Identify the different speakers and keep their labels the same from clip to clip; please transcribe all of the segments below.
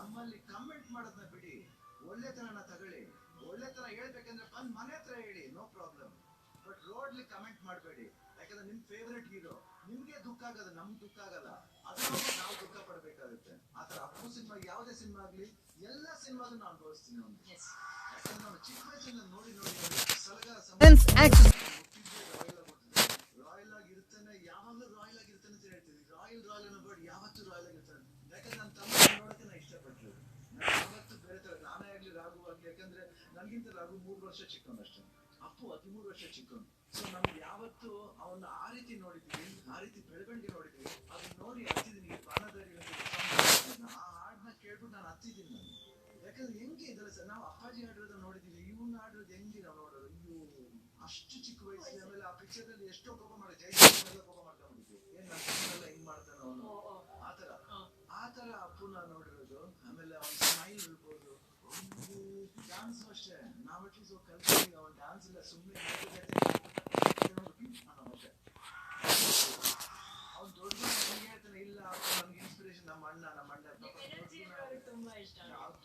Speaker 1: ನಮ್ಮಲ್ಲಿ ಕಮೆಂಟ್ ಮಾಡೋದನ್ನ ಬಿಡಿ, ಒಳ್ಳೆತನನ ತಗೊಳ್ಳಿ. ಒಳ್ಳೆತನ ಹೇಳ್ಬೇಕಂದ್ರೆ ಬಂದ್ ಮನೆ ಹತ್ರ ಹೇಳಿ, ನೋ ಪ್ರಾಬ್ಲಮ್. ಬಟ್ ರೋಡ್ಲಿ ಕಮೆಂಟ್ ಮಾಡಬೇಡಿ. ಯಾಕಂದ್ರೆ ನಿಮ್ ಫೇವ್ರೆಟ್ ಹೀರೋ, ನಿಮ್ಗೆ ದುಃಖ ಆಗೋದು, ನಮ್ಗೆ ದುಃಖ ಆಗಲ್ಲ. ಅದನ್ನ ನಾವು ದುಃಖ ಪಡ್ಬೇಕಾಗುತ್ತೆ. ಆತರ ಅಪ್ಪು ಸಿನಿಮಾ, ಯಾವುದೇ ಸಿನಿಮಾ ಆಗ್ಲಿ, ಎಲ್ಲಾ ಸಿನಿಮಾನು ನಾನು ಅನುಭವಿಸ್ತೀನಿ ಅವ್ನು. ಯಾಕಂದ್ರೆ ನಾವು ಚಿಕ್ಕ ವಯಸ್ಸಿಂದ ನೋಡಿ ನೋಡಿ ರಾಯಲ್ ಆಗಿರ್ತಾನೆ, ಯಾವಾಗಲೂ ರಾಯಲ್ ಆಗಿರ್ತಾನೆ ಅಂತ ಹೇಳ್ತೀವಿ. ರಾಯಲ್ ಅನ್ನೋ ವರ್ಡ್ ಯಾವತ್ತೂ ರಾಯಲ್ ಆಗಿರ್ತಾನೆ. ಯಾಕಂದ್ರೆ ನನ್ನ ತಮ್ಮ ನೋಡಕ್ಕೆ ನಾ ಇಷ್ಟಪಟ್ಟರು. ನಾನು ಯಾವತ್ತೂ ಬೇರೆ ತರ, ನಾನೇ ಆಗ್ಲಿ ರಾಘು ಆಗ್ಲಿ, ಯಾಕಂದ್ರೆ ನನಗಿಂತ ರಾಘು 3 ವರ್ಷ ಚಿಕ್ಕವನು ಅಷ್ಟೇ, ಅಪ್ಪು 13 ವರ್ಷ ಚಿಕ್ಕವನು. ಸೊ ನಮ್ಗೆ ಯಾವತ್ತು ಅವನ್ನ ಆ ರೀತಿ ನೋಡಿದೀವಿ, ಆ ರೀತಿ ಬೆಳವಣಿಗೆ ನೋಡಿದೀವಿ. ಅದನ್ನ ನೋಡಿ ಹತ್ತಿದೀನಿ. ಬಾಣದಾರಿ ಆ ಹಾಡನ್ನ ಕೇಳ್ಬಿಟ್ಟು ನಾನು ಹತ್ತಿದ್ದೀನಿ ನಾನು. ಯಾಕಂದ್ರೆ ಹೆಂಗೆ ಇದಲ್ಲ ಸರ್, ನಾವು ಅಪ್ಪಾಜಿ ಹಾಡಿರೋದು ನೋಡಿದೀವಿ, ಇವನ್ನ ಹಾಡಿರೋದು ಹೆಂಗೆ ನಾವು ನೋಡೋದು. ಅಯ್ಯೋ, ಅಷ್ಟು ಚಿಕ್ಕ ವಯಸ್ಸಲ್ಲಿ. ಆಮೇಲೆ ಆ ಪಿಕ್ಚರ್ ಅಲ್ಲಿ ಎಷ್ಟೋ ಕೋಪ ಮಾಡಿ, ಜೈಸಲ್ಲ ಕೋಪ ಮಾಡ್ಕೊಂಡ್ಬಿಟ್ಟಿದ್ವಿ. ಏನ್ ನನ್ನ ಹಿಂಗ್ ಮಾಡ್ತಾನೆ ಅವನು, ಆತರ ಅಪ್ಪುನ ನೋಡಿರೋದು. ಆಮೇಲೆ ಅವ್ನ ಸ್ಮೈಲ್ ಇರ್ಬೋದು, ಡ್ಯಾನ್ಸ್ ಅಷ್ಟೇ. ನಾವ್ ಅಟ್ಲೀಸ್ಟ್ ಕಲ್ತೀವಿ, ಅವನ್ ಡ್ಯಾನ್ಸ್ ಇಲ್ಲ, ಸುಮ್ಮನೆ ಅವ್ನು ದೊಡ್ಡ ನನಗೆ ಹೇಳ್ತಾನೆ, ಇಲ್ಲ ನನ್ಗೆ ಇನ್ಸ್ಪಿರೇಷನ್ ನಮ್ಮ ಅಣ್ಣ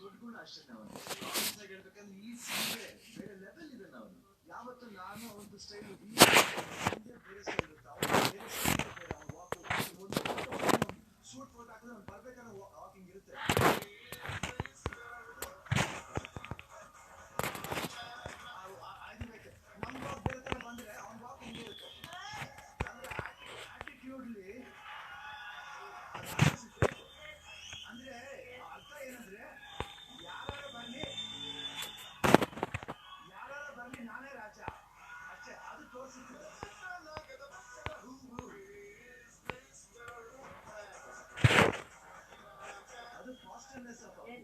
Speaker 1: ದೊಡ್ಡ ಗುಣ ಅಷ್ಟೇ. ಅವನು ಹೇಳ್ಬೇಕಂದ್ರೆ ಈ ಸಿಂಗೆ ಬೇರೆ ಲೆವೆಲ್ ಇದೆ. ನಾವು ಯಾವತ್ತು ನಾನು ಒಂದು ಸ್ಟೈಲ್ ಬೇರೆ ಸ್ಟೈಲ್ ಇರುತ್ತೆ, ಅವ್ನು ಬೇರೆ ಸ್ಟೈಲ್ ಬೇರೆ. ಅವ್ನು ಶೂಟ್ ಫೋಟೋ ಹಾಕಿದ್ರೆ ಅವ್ನು ಬರ್ಬೇಕಾದ್ರೆ ವಾಕಿಂಗ್ ಇರುತ್ತೆ. ಅಂದ್ರೆ ಅರ್ಥ ಏನಂದ್ರೆ, ಯಾರು ಬರ್ಲಿ ನಾನೇ ರಾಜ ಅಷ್ಟೇ. ಅದು ತೋರಿಸಿದ್ರು. ಅದು ಪಾಸಿಟಿವ್ನೆಸ್ ಆಫ್ ಅಪ್ಪು.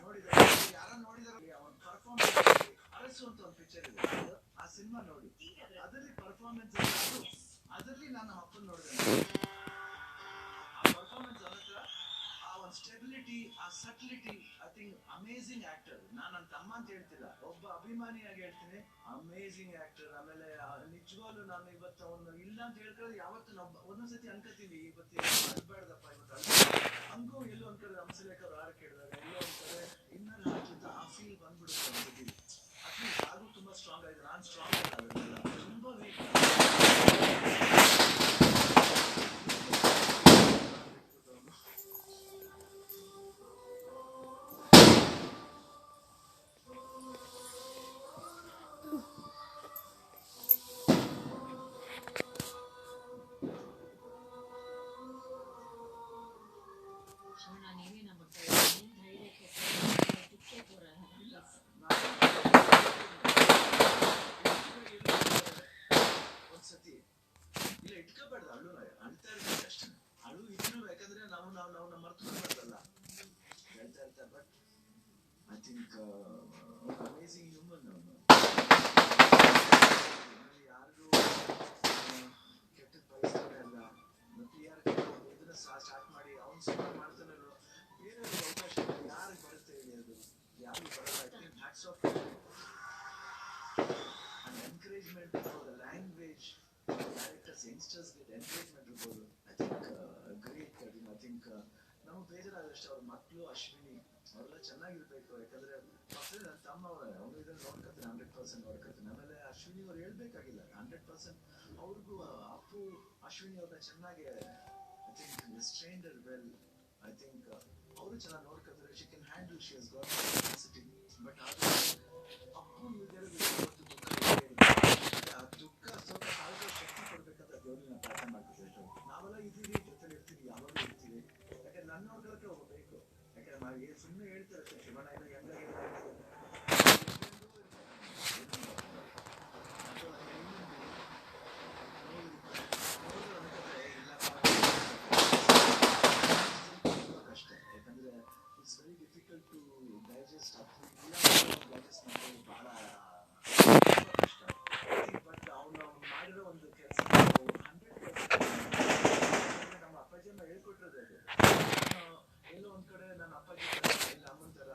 Speaker 1: ನೋಡಿದ್ರೆ ಯಾರು ನೋಡಿದಾರೆ, ಅವನ ಪರ್ಫಾರ್ಮೆನ್ಸ್ ಅರಸು ಅಂತ ಒಂದು ಪಿಕ್ಚರ್ ಇದೆ, ಆ ಸಿನಿಮಾ ನೋಡಿ. ಅದರಲ್ಲಿ ಪರ್ಫಾರ್ಮೆನ್ಸ್, ಅದರಲ್ಲಿ ನಾನು ಅಪ್ಪನ ನೋಡಿದೆ. ಆ ಪರ್ಫಾರ್ಮೆನ್ಸ್ ಹತ್ರ ಆ ಒಂದು ಸ್ಟೆಬಿಲಿಟಿ, ಆ ಸಟ್ಲಿಟಿ, ಐ ಥಿಂಕ್ ಅಮೇಝಿಂಗ್ ಆಕ್ಟರ್. ನಾನು ನನ್ನ ತಮ್ಮ ಅಂತ ಹೇಳ್ತಿಲ್ಲ, ಒಬ್ಬ ಅಭಿಮಾನಿಯಾಗಿ ಹೇಳ್ತೀನಿ, ಅಮೇಝಿಂಗ್ ಆಕ್ಟರ್. ಆಮೇಲೆ ನಿಜವಾಗ್ಲೂ ನಾನು ಇವತ್ತು ಅವನು ಇಲ್ಲ ಅಂತ ಹೇಳ್ಕೊಳ್ಳೋದು ಯಾವತ್ತು ನಾವು ಒಂದೊಂದ್ಸತಿ ಅನ್ಕೋತೀವಿ, ಇವತ್ತು ಅನ್ಬೇಡ್ದಪ್ಪ, ಇವತ್ತು ಹಂಗೂ ಎಲ್ಲೋ ಒಂದ್ ಕಡೆ ಹಂಸಲೇಖರ್ ಹಾಡು ಕೇಳಿದಾಗ ಎಲ್ಲೋ ಒಂದ್ ಕಡೆ ಇನ್ನರ್ ಹಾಕಿದ್ದ ಆ ಫೀಲ್ ಬಂದ್ಬಿಡುತ್ತೆ ಅನ್ಕೋತೀವಿ. ಅಟ್ಲೀಸ್ಟ್ ಯಾರು ತುಂಬಾ ಸ್ಟ್ರಾಂಗ್ ಆಗಿದೆ, ನಾನು ಸ್ಟ್ರಾಂಗ್ ಆಗಿಲ್ಲ, ತುಂಬಾ ವೀಕ್. ಇಲ್ಲ ಇಟ್ಕೋಬಾರ್ದು, ಅಳು ಅಳ್ತಾ ಇರ್ಬೇಕು ಅಷ್ಟೇ. ಅಳು ಇದ್ರು, ಯಾಕಂದ್ರೆ ನಾವು ಮರ್ತುಕೊಳ್ಳಬಾರ್ದಲ್ಲ, ಹೇಳ್ತಾ ಇರ್ತಾರೆ. But I think amazing human ಅವನು. ಯಾರಿಗೂ ಕೆಟ್ಟದ್ ಬಯಸ್ತಾನೆ ಅಲ್ಲ. ಮತ್ತೆ ಇದನ್ನ ಸ್ಟಾರ್ಟ್ ಮಾಡಿ ಅವ್ನು ಸಿನಿಮಾ ಮಾಡ್ತಾನೆ, ಬೇರೆ ಅವಕಾಶ ಯಾರಿಗೆ ಬರುತ್ತೆ ಹೇಳಿ, ಅದು ಯಾರಿಗೂ ಬರಲ್ಲ. I think hats off and encouragement for the language. Directors, youngsters ಗೆ ಎನ್ಕರೇಜ್ಮೆಂಟ್ ಇರ್ಬೋದು. I think great. I think ನಮಗೆ ಬೇಜಾರಾದಷ್ಟು ಅವ್ರ ಮಕ್ಕಳು ಅಶ್ವಿನಿ ಅವರೆಲ್ಲ ಚೆನ್ನಾಗಿರ್ಬೇಕು. ಯಾಕಂದ್ರೆ ಮಕ್ಕಳು ನನ್ನ ತಮ್ಮ ಅವನು ಇದನ್ನ ನೋಡ್ಕೊತಾನೆ, 100% ನೋಡ್ಕೊತಾನೆ. ಆಮೇಲೆ ಅಶ್ವಿನಿ ಅವ್ರು ಹೇಳ್ಬೇಕಾಗಿಲ್ಲ, 100% ಅವ್ರಿಗೂ ಅಪ್ಪು ಅಶ್ವಿನಿ ಅವ್ರನ್ನ ಚೆನ್ನಾಗಿ I think ರಿಸ್ಟ್ರೈನ್ಡ್ well. I think ಅವರು ಚೆನ್ನಾಗಿ ನೋಡ್ಕೊತಾರೆ. She can handle, she has got capacity. But ಆದ್ರೆ ಅಪ್ಪು ಆ ದುಃಖ ಸ್ವಲ್ಪ ತಾಳ್ಕೋ ಶಕ್ತಿ ಕೊಡ್ಬೇಕಂತ ದೇವ್ರಿಗೆ ನಾನು ಪ್ರಾರ್ಥನೆ ಮಾಡ್ತಿದ್ದೆ. ನಾವೆಲ್ಲ ಇದ್ದೀವಿ, ಜೊತೆಲಿ ಇರ್ತೀವಿ, ಯಾವಾಗಲೂ ಇರ್ತೀವಿ. ಯಾಕಂದ್ರೆ ನನ್ನ ನೋಡ್ಕೊಳಕ್ಕೆ ಹೋಗ್ಬೇಕು. ಯಾಕಂದ್ರೆ ನಾವು ಸುಮ್ಮನೆ ಹೇಳ್ತಾರೆ ಶಿವಣ್ಣ ಇಲ್ಲ ಅಷ್ಟೇ. ಯಾಕಂದ್ರೆ it's very difficult to digest. Digest ಮಾಡೋದು ಬಹಳ ಕಷ್ಟ. ಬಟ್ ಅವನು ಮಾಡಿರೋ ಒಂದು ಕೆಲಸ 100% ನಮ್ಮ ಅಪ್ಪಾಜಿಯನ್ನ ಹೇಳ್ಕೊಟ್ಟಿರೋದು. ಅದು ಎಲ್ಲೋ ಒಂದ್ ಕಡೆ ನನ್ನ ಅಪ್ಪಾಜಿ ಇಲ್ಲ ಅಮ್ಮನ ತರ,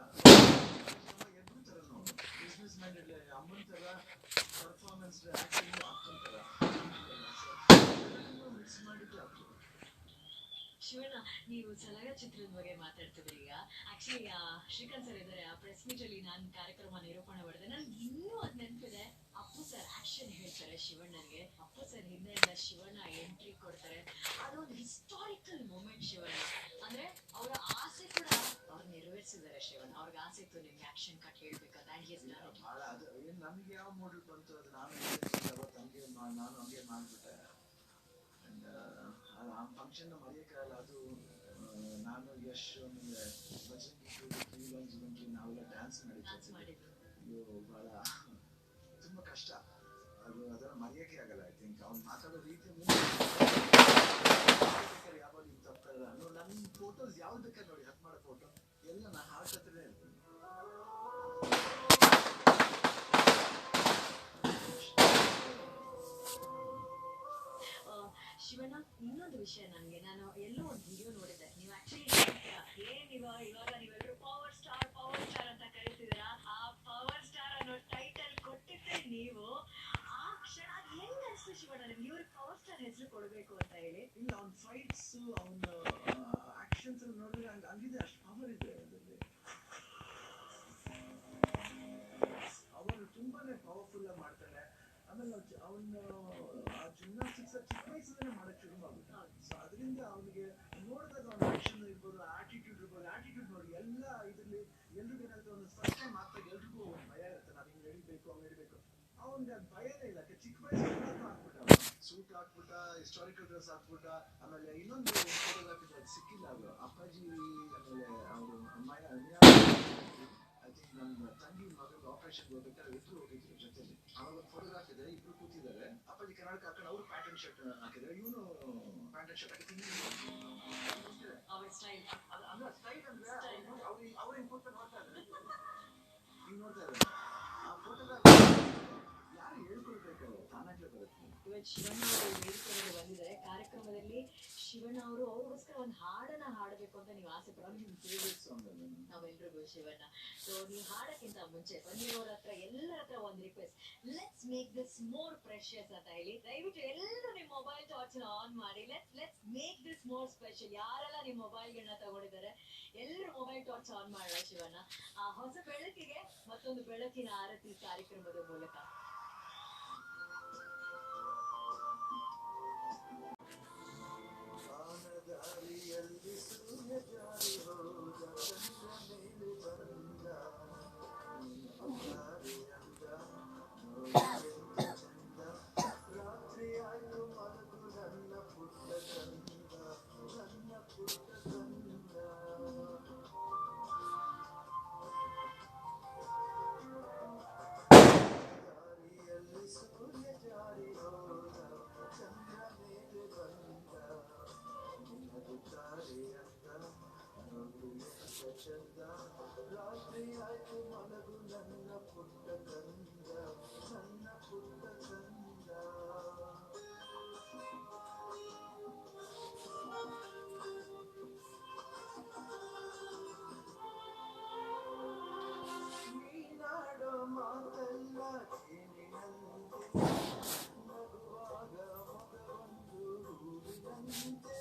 Speaker 1: ಎದ್ರು ತರ ನೋಡಿ ಬಿಸ್ನೆಸ್ ಮೈಂಡೆಡ್ ಅಮ್ಮನ ತರ, ಪರ್ಫಾರ್ಮೆನ್ಸ್ ಆಕ್ಟಿಂಗ್ ಅಪ್ಪನ ತರ ಮಿಕ್ಸ್ ಮಾಡಿದ್ರೆ ಆಗ್ತದೆ.
Speaker 2: ಶಿವಣ್ಣ, ನೀವು ಚಲನಚಿತ್ರದ ಬಗ್ಗೆ ಮಾತಾಡ್ತಿದ್ರಿ ಈಗ. ಆಕ್ಚುಲಿ ಶ್ರೀಕಾಂತ್ ಸರ್ ಇದ್ದಾರೆ, ಆ ಪ್ರೆಸ್ ಮೀಟ್ ಅಲ್ಲಿ ನಾನು ಕಾರ್ಯಕ್ರಮ ನಿರೂಪಣೆ ಮಾಡಿದೆ. ನನ್ಗೆ ಇನ್ನೂ ಅದ್ ನೆನಪಿದೆ. ಅಪ್ಪು ಸರ್ ಆಕ್ಷನ್ ಹೇಳ್ತಾರೆ ಶಿವಣ್ಣನ್ಗೆ. ಅಪ್ಪು ಸರ್ ಹಿಂದೆಯಿಂದ ಶಿವಣ್ಣ ಎಂಟ್ರಿ ಕೊಡ್ತಾರೆ. ಅದೊಂದು ಹಿಸ್ಟಾರಿಕಲ್ ಮೂಮೆಂಟ್ ಶಿವಣ್ಣ. ಅಂದ್ರೆ ಅವರ ಆಸೆ ಕೂಡ ಅವ್ರು ನೆರವೇರಿಸಿದ್ದಾರೆ ಶಿವಣ್ಣ. ಅವ್ರಿಗೆ ಆಸೆ ಇತ್ತು ನಿಮ್ಗೆ ಆಕ್ಷನ್ ಕಟ್ ಹೇಳ್ಬೇಕಂತ.
Speaker 1: ಬಹಳ ಅದು ಏನ್ ನಮ್ಗೆ ಯಾವ ಮೂಡಲ್ ಬಂತು ಅದು ನಾನು ಹಂಗೆ ನಾನು ಹಂಗೆ ಮಾಡ್ಬಿಟ್ಟೆ. ಆ ಫಂಕ್ಷನ್ ಮರೆಯಕ್ಕಾಗಲ್ಲ. ಅದು ನಾನು ಯಶ್ ಆಮೇಲೆ ಬಜರಂಗಿ ನಾವೆಲ್ಲ ಡ್ಯಾನ್ಸ್ ಮಾಡಿದ್ವಿ. ಅಯ್ಯೋ ಬಹಳ ತುಂಬಾ ಕಷ್ಟ ಅದು. ಅದನ್ನ ಮರೆಯಕ್ಕೆ ಆಗಲ್ಲ. ಐ ಥಿಂಕ್ ಅವ್ನು ಮಾತಾಡೋ ರೀತಿ ಯಾವಾಗ ತಪ್ಪಲ್ಲ. ನನ್ನ ಫೋಟೋಸ್ ಯಾವ್ದು ಬೇಕಾದ್ರೆ ನೋಡಿ, ಹತ್ ಮಾಡೋ ಫೋಟೋ ಎಲ್ಲ ನಾನು ಹಾರ್ಟ್ ಹತ್ರನೇ ಇರ್ತೀನಿ.
Speaker 2: ಶಿವಣ್ಣ, ಇನ್ನೊಂದು ವಿಷಯ ನಾನು ಎಲ್ಲೋ ಒಂದು ವಿಡಿಯೋ ನೋಡಿದ್ದೆ. ನೀವು ಆಕ್ಚುಲಿ ಇವಾಗ ನೀವೆಲ್ಲರೂ ಪವರ್ ಸ್ಟಾರ್ ಅಂತ ಕರಿತಿದ್ದೀರಾ. ಆ ಪವರ್ ಸ್ಟಾರ್ ಅನ್ನೋ ಟೈಟಲ್ ಕೊಟ್ಟಿದ್ದೆ ನೀವು. ಆ ಕ್ಷಣ ಅದು ಹೆಂಗ್ ಅನ್ಸ್ತು ಶಿವಣ್ಣ ನಿಮ್ಗೆ, ಇವ್ರಿಗೆ ಪವರ್ ಸ್ಟಾರ್ ಹೆಸರು ಕೊಡ್ಬೇಕು ಅಂತ ಹೇಳಿ?
Speaker 1: ಇಲ್ಲ, ಅವ್ನ ಫೈಟ್ಸ್ ಅವನ ಆಕ್ಷನ್ಸ್ ನೋಡಿದ್ರೆ ಹಂಗಿದೆ. ಅಷ್ಟು ಪವರ್ ಇದೆ ಅದರಲ್ಲಿ. ಅವನು ತುಂಬಾನೇ ಪವರ್ಫುಲ್ ಆಗಿ ಮಾಡ್ತಾನೆ. ಆಮೇಲೆ ಅವನು ಆ ಜಿಮ್ನಾಸ್ಟಿಕ್ಸ್ ಚಿಕ್ಕ ವಯಸ್ಸಲ್ಲೇ ಮಾಡಕ್ ಶುರು ಮಾಡ್ಬಿಟ್ಟ. ಸೊ ಅದರಿಂದ ಅವನಿಗೆ ನೋಡಿದಾಗ ಅವನ ಆಕ್ಷನ್ ಇರ್ಬೋದು, ಆಟಿಟ್ಯೂಡ್ ಇರ್ಬೋದು. ಆಟಿಟ್ಯೂಡ್ ನೋಡಿ ಎಲ್ಲ ಇದರಲ್ಲಿ ಎಲ್ರಿಗೂ ಏನಾಗುತ್ತೆ, ಒಂದು ಫಸ್ಟ್ ಟೈಮ್ ಆಗ್ತಾಗ ಎಲ್ರಿಗೂ ಒಂದು ಭಯ ಇರುತ್ತೆ. ನಾವು ಹಿಂಗೆ ನಡಿಬೇಕು, ಅವ್ನು ನಡಿಬೇಕು. ಅವನಿಗೆ ಅದು ಭಯನೇ ಇಲ್ಲ. ಚಿಕ್ಕ ವಯಸ್ಸಲ್ಲಿ ಹಾಕ್ಬಿಟ್ಟ, ಸೂಟ್ ಹಾಕ್ಬಿಟ್ಟ, ಹಿಸ್ಟಾರಿಕಲ್ ಡ್ರೆಸ್ ಹಾಕ್ಬಿಟ್ಟ. ಆಮೇಲೆ ಇನ್ನೊಂದು ಫೋಟೋಗ್ರಾಫಿ ಅದು ಸಿಕ್ಕಿಲ್ಲ. ಅವರು ಅಪ್ಪಾಜಿ ಆಮೇಲೆ ಅವರು ಐ ಥಿಂಕ್ ನನ್ನ ತಂಗಿ ಮಗನಿಗೆ ಆಪರೇಷನ್ ಹೋಗ್ಬೇಕಾದ್ರೆ ಇಬ್ರು ಹೋಗಿದ್ರು ಜೊತೆಲಿ. ಅವಾಗ ಫೋಟೋಗ್ರಾಫ್ ಇದೆ, ಇಬ್ರು ಕೂತಿದ್ದಾರೆ. ಅಪ್ಪಾಜಿ ಕನ್ನಡಕ ಹಾಕೊಂಡು ಅವ್ರು ಪ್ಯಾಂಟ್ ಅಂಡ್ ಶರ್ಟ್ ಹಾಕಿದ್ದಾರೆ, ಇವನು pant and shirt hockey style ಅಂದ್ರೆ ಅವ್ರು ಹಿಂಗ್ ಕೂತ್ಕೊಂಡು ನೋಡ್ತಾ ಇದ್ದಾರೆ, ಹಿಂಗ್ ನೋಡ್ತಾ ಇದ್ದಾರೆ. ಆ ಫೋಟೋಗ್ರಾಫ್ ಯಾರು ಹೇಳ್ಕೊಳ್ಬೇಕಲ್ಲ, ತಾನಾಗ್ಲೇ ಬರುತ್ತೆ.
Speaker 2: ಇವತ್ತು ಶಿವಣ್ಣ ಅವರು ವೇದಿಕೆಯಲ್ಲಿ ಬಂದಿದ್ದಾರೆ. ಕಾರ್ಯಕ್ರಮದಲ್ಲಿ ಶಿವಣ್ಣ ಅವರು ಅವ್ರಿಗೋಸ್ಕರ ಒಂದು ಹಾಡನ್ನ ಹಾಡಬೇಕು ಅಂತ ನೀವು ಆಸೆ ಪಡೋ ನಾವೆಲ್ರಿಗೂ ಶಿವಣ್ಣ. ಸೊ ನೀವು ಹಾಡಕ್ಕಿಂತ ಮುಂಚೆ ಬಂದಿರೋರ ಹತ್ರ ಎಲ್ಲರ ಹತ್ರ ಒಂದು request, let's make this more precious ಅಂತ ಹೇಳಿ. ದಯವಿಟ್ಟು ಎಲ್ಲರೂ ನಿಮ್ಮ ಮೊಬೈಲ್ ಟಾರ್ಚ್ ಆನ್ ಮಾಡಿ. Let's make this more special. ಯಾರೆಲ್ಲ ನಿಮ್ಮ ಮೊಬೈಲ್ಗಳನ್ನ ತಗೊಂಡಿದ್ದಾರೆ ಎಲ್ಲರೂ ಮೊಬೈಲ್ ಟಾರ್ಚ್ ಆನ್ ಮಾಡಲ್ಲ ಶಿವಣ್ಣ. ಆ ಹೊಸ ಬೆಳಕಿಗೆ ಮತ್ತೊಂದು ಬೆಳಕಿನ ಆರತಿ ಕಾರ್ಯಕ್ರಮದ ಮೂಲಕ.
Speaker 1: ದಾರಿಯಲ್ಲಿ ಸೂರ್ಯ ಜಾರಿ ಹೋದ, ಚಂದ್ರ ಮೇಲೆ ಬಂದ, ಚಂದ ರಾತ್ರಿ ಆಯ್ತು ಮಲಗು ನನ್ನ ಪುಟ್ಟ ಕಂದ, ನನ್ನ ಪುಟ್ಟ ಕಂದ. ದಾರಿಯಲ್ಲಿ ಸೂರ್ಯ ಜಾರಿ ಹೋದ, ಚಂದ್ರ ಮೇಲೆ ಬಂದ, ತಾರೆ ಅಂತ ನೋಡು ಎಷ್ಟು ಚಂದ. ರಾತ್ರಿ ಆಯ್ತು ಮಲಗು ನನ್ನ ಪುಟ್ಟ ಕಂದ, ನನ್ನ ಪುಟ್ಟ ಕಂದ. ನೀನಾಡೋ ಮಾತೆಲ್ಲ ಜೇನಿನಂತೆ, ನಗುವಾಗ ಮಗವೊಂದು ಹೂವಿನಂತೆ.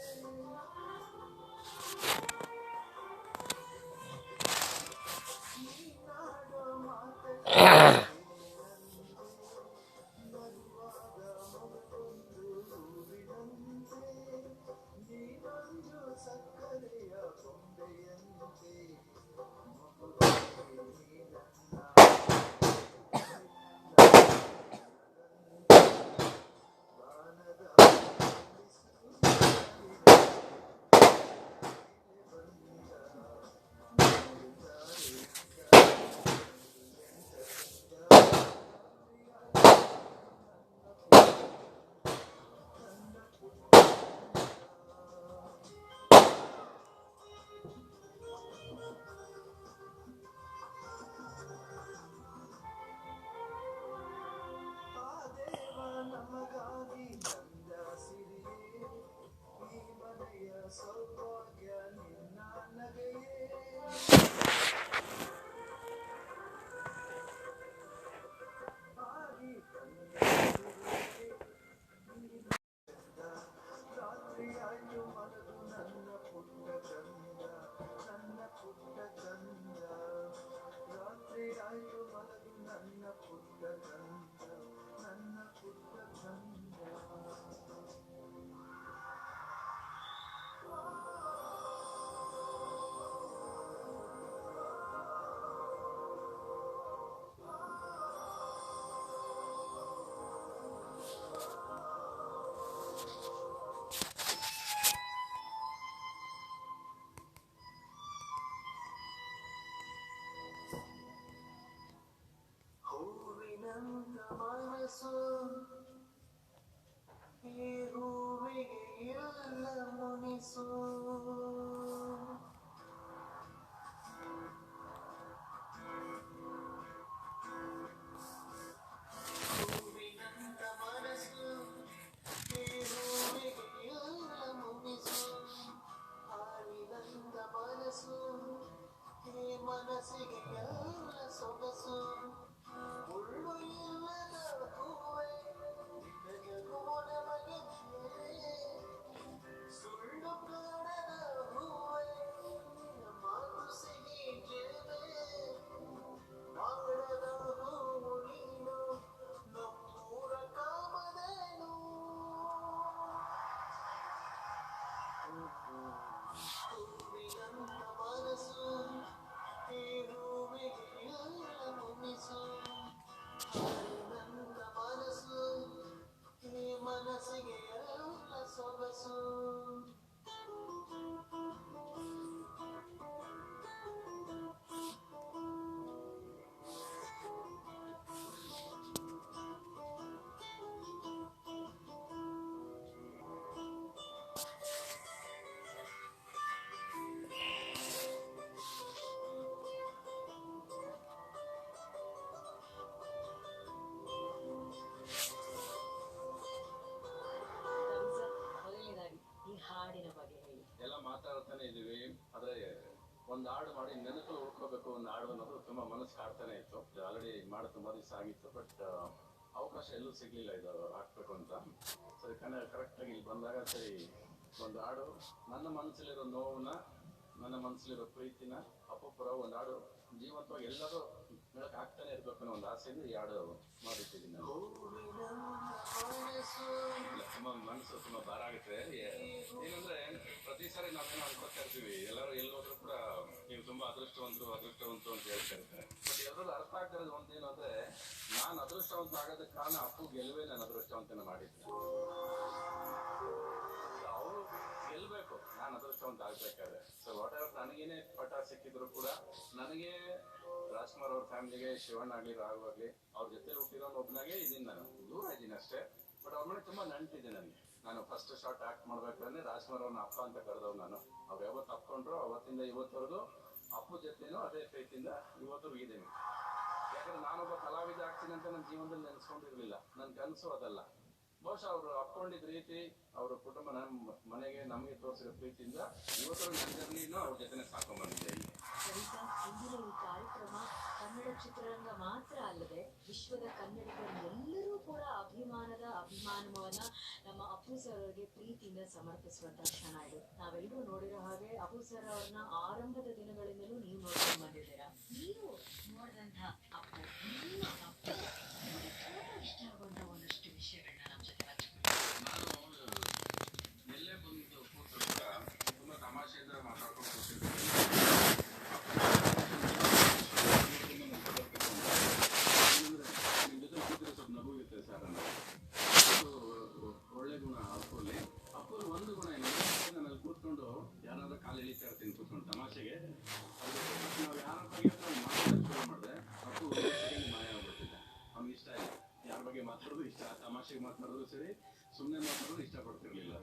Speaker 1: ಪುಟ್ಟ ಕಂದ ನನ್ನ ಪುಟ್ಟ ಕಂದ ಹೂವಿನಂತ ಮನಸ್ಸು ಈ ಹೂವಿಗೆ ಎಲ್ಲ ಮುನಿಸು ಹೂವಿನಂತ ಮನಸ್ಸು ಈ ಹೂವಿಗೆ ಎಲ್ಲ ಮುನಿಸು ಹಾಲಿನಂತ ಮನಸ್ಸು ಈ ಮನಸ್ಸಿಗೆ ಎಲ್ಲ ಸೊಗಸು ಮುಳ್ಳು ಇಲ್ಲದ ಹೂವೆ ನಿನಗೂನ ಮಗನಿಗೆ ಸುಳ್ಳು ಕಾಣದ ಹೂವೆ ಮಾತು ಸಿಹಿ ಜೇವೆ ಮಾಡದ ಹೂವು ನೀನು ನಮ್ಮೂರ ಕಾಮಧೇನು ಹೂವಿನಂತ ಮನಸ್ಸು ಈ ಹೂವಿಗೆ ಎಲ್ಲ ಮುನಿಸು ಹಾಲಿನಂತ ಮನಸ್ಸು ಈ ಮನಸ್ಸಿಗೆ ಎಲ್ಲ ಸೊಗಸು
Speaker 2: ಮೊದಲನೇದಾಗಿ ಈ ಹಾಡಿನ ಬಗ್ಗೆ ಹೇಳಿ.
Speaker 3: ಎಲ್ಲ ಮಾತಾಡ್ತಾನೆ ಇದೀವಿ, ಆದ್ರೆ ಒಂದು ಹಾಡು ಮಾಡಿ ನೆನಪು ಉಳ್ಕೋಬೇಕು ಒಂದು ಹಾಡು ಅನ್ನೋದು ತುಂಬಾ ಮನಸ್ಸು ಕಾಡ್ತಾನೆ ಇತ್ತು. ಆಲ್ರೆಡಿ ಮಾಡಿ ತುಂಬಾ ದಿವಸ ಆಗಿತ್ತು, ಬಟ್ ಅವಕಾಶ ಎಲ್ಲೂ ಸಿಗ್ಲಿಲ್ಲ ಇದು ಹಾಕ್ಬೇಕು ಅಂತ. ಸರಿ ಕರೆಕ್ಟ್ ಆಗಿ ಇಲ್ಲಿ ಬಂದಾಗ ಸರಿ ಒಂದು ಹಾಡು ನನ್ನ ಮನಸ್ಸಲ್ಲಿರೋ ನೋವನ್ನ, ನನ್ನ ಮನಸ್ಸಲ್ಲಿರೋ ಪ್ರೀತಿನ ಅಪ್ಪುಪುರ ಒಂದು ಹಾಡು ಜೀವಂತವಾಗಿ ಎಲ್ಲರೂ ಹೇಳಕ್ ಆಗ್ತಾನೆ ಇರ್ಬೇಕು ಅನ್ನೋ ಒಂದು ಆಸೆಯಿಂದ ಈ ಹಾಡು ಮಾಡಿಟ್ಟಿದ್ದೀನಿ ನಾನು. ತುಂಬಾ ಮನಸ್ಸು ತುಂಬಾ ಭಾರ ಆಗುತ್ತೆ. ಏನಂದ್ರೆ ಪ್ರತಿ ಸಾರಿ ನಾವೇನೋ ಅನ್ಕೋತಾ ಇರ್ತೀವಿ, ಎಲ್ಲರೂ ಎಲ್ಲೋದ್ರು ಕೂಡ ನೀವು ತುಂಬಾ ಅದೃಷ್ಟವಂತರು ಅಂತ ಹೇಳ್ತಾ ಇರ್ತಾರೆ. ಬಟ್ ಎಲ್ಲರೂ ಅರ್ಥ ಆಗ್ತಿರೋದು ಒಂದೇನು ಅಂದ್ರೆ, ನಾನು ಅದೃಷ್ಟವಂತ ಆಗೋದಕ್ಕೆ ಕಾರಣ ಅಪ್ಪು ಗೆಲುವೇ ನಾನು ಅದೃಷ್ಟವಂತನ ಮಾಡಿದ್ದೆ. ಅವರು ಗೆಲ್ಬೇಕು, ನಾನು ಅದೃಷ್ಟವಂತ ಆಗ್ಬೇಕಾದ್ರೆ. ಸೊ ವಾಟ್ ಎವರ್ ನನಗೇನೆ ಪಟ ಸಿಕ್ಕಿದ್ರು ಕೂಡ, ನನಗೆ ರಾಜ್ಕುಮಾರ್ ಅವ್ರ ಫ್ಯಾಮಿಲಿಗೆ ಶಿವಣ್ಣ ಆಗ್ಲಿ ರಾಘವ್ ಆಗ್ಲಿ ಅವ್ರ ಜೊತೆ ಹುಟ್ಟಿರೋ ಒಬ್ಬನಾಗೆ ಇದೀನಿ, ನಾನು ದೂರ ಇದ್ದೀನಿ ಅಷ್ಟೇ. ಬಟ್ ಅವ್ರ ಮನೆ ತುಂಬಾ ನಂಟಿದೆ ನನಗೆ. ನಾನು ಫಸ್ಟ್ ಶಾರ್ಟ್ ಆಕ್ಟ್ ಮಾಡ್ಬೇಕಾದ್ರೆ ರಾಜ್ಕುಮಾರ್ ಅವ್ರನ್ನ ಅಪ್ಪ ಅಂತ ಕರೆದವ್ ನಾನು. ಅವ್ರು ಯಾವತ್ತು ಅಪ್ಕೊಂಡ್ರು ಅವತ್ತಿಂದ ಇವತ್ತವರೆಗೂ ಅಪ್ಪು ಜೊತೆನೂ ಅದೇ ಪ್ರೀತಿಯಿಂದ ಇವತ್ತವರೆಗೂ ಇದ್ದೀನಿ. ಯಾಕಂದ್ರೆ ನಾನೊಬ್ಬ ಕಲಾವಿದ ಆಗ್ತೀನಿ ಅಂತ ನನ್ನ ಜೀವನದಲ್ಲಿ ನೆನೆಸ್ಕೊಂಡಿರ್ಲಿಲ್ಲ. ನನ್ನ ಕನಸು ಅದಲ್ಲ. ಬಹುಶಃ ಅವರು ಅಪ್ಕೊಂಡಿದ್ದ ರೀತಿ, ಅವರ ಕುಟುಂಬ ನಮ್ಮ ಮನೆಗೆ ನಮಗೆ ತೋರಿಸಿದ ಪ್ರೀತಿಯಿಂದ ಇವತ್ತು ನನ್ನ ಜರ್ನಿನೂ ಅವ್ರ ಜೊತೆ ಸಾಕೊಂಡ್ಬಂದಿದ್ದೆ.
Speaker 2: ಸರಿತಾ, ಇಂದಿನ ಈ ಕಾರ್ಯಕ್ರಮ ಕನ್ನಡ ಚಿತ್ರರಂಗ ಮಾತ್ರ ಅಲ್ಲದೆ ವಿಶ್ವದ ಕನ್ನಡಿಗರೆಲ್ಲರೂ ಕೂಡ ಅಭಿಮಾನವನ್ನ ನಮ್ಮ ಅಪ್ಪು ಸರ್ ಅವರಿಗೆ ಪ್ರೀತಿಯಿಂದ ಸಮರ್ಪಿಸುವಂತ ಕ್ಷಣ ಇದು. ನಾವೆಲ್ಲರೂ ನೋಡಿರೋ ಹಾಗೆ ಅಪ್ಪು ಸರ್ ಅವ್ರನ್ನ ಆರಂಭದ ದಿನಗಳಿಂದಲೂ ನೀವು ನೋಡ್ಕೊಂಡು ಬಂದಿದ್ದೀರಾ. ನೀವು ನೋಡಿದಂತಹ ಅಪ್ಪು, ನಿಮ್ಮ ಅಪ್ಪು ನಿಮಗೆ ತುಂಬಾ ಇಷ್ಟ ಆಗುವಂತ ಒಂದಷ್ಟು ವಿಷಯಗಳನ್ನ ನಮ್ಮ ಜೊತೆ ಹಂಚಿಕೊಳ್ಳಿ.
Speaker 3: ನಾನು ಎಲ್ಲೇ ಬಂದು ಕೂತ್ರು ಕೂಡ ತುಂಬಾ ತಮಾಷೆಯಿಂದ ಮಾತಾಡ್ಕೊಂಡು ಕೂತಿರ್ತೀನಿ. ನಿಮ್ ಜೊತೆ ಕೂತಿರೋ ಸ್ವಲ್ಪ ನಗು ಇರುತ್ತೆ ಸರ್ ಅಂತ. ಒಳ್ಳೆ ಗುಣ ಅಪ್ಪಲ್ಲಿ. ಅಪ್ಪಲ್ಲಿ ಒಂದು ಗುಣ ಏನಿದೆ, ನಾನು ಅಲ್ಲಿ ಕೂತ್ಕೊಂಡು ಯಾರಾದ್ರೂ ಕಾಲು ಎಳಿತಾ ಇರ್ತೀನಿ ಕೂತ್ಕೊಂಡು ತಮಾಷೆಗೆ. ನಾವು ಯಾರ ಬಗ್ಗೆ ಮಾತಾಡೋದು ಶುರು ಮಾಡಿದೆ, ಅಪ್ಪು ಮಾಯ ಆಗ್ಬಿಡ್ತಿದ್ದೆ. ಅವ್ನಿಗೆ ಇಷ್ಟ ಇಲ್ಲ, ಯಾರ ಬಗ್ಗೆ ಮಾತಾಡೋದು ಇಷ್ಟ, ತಮಾಷೆಗೆ ಮಾತಾಡೋದು ಸರಿ, ಸುಮ್ಮನೆ ಮಾತಾಡೋದು ಇಷ್ಟಪಡ್ತಿರ್ಲಿಲ್ಲ.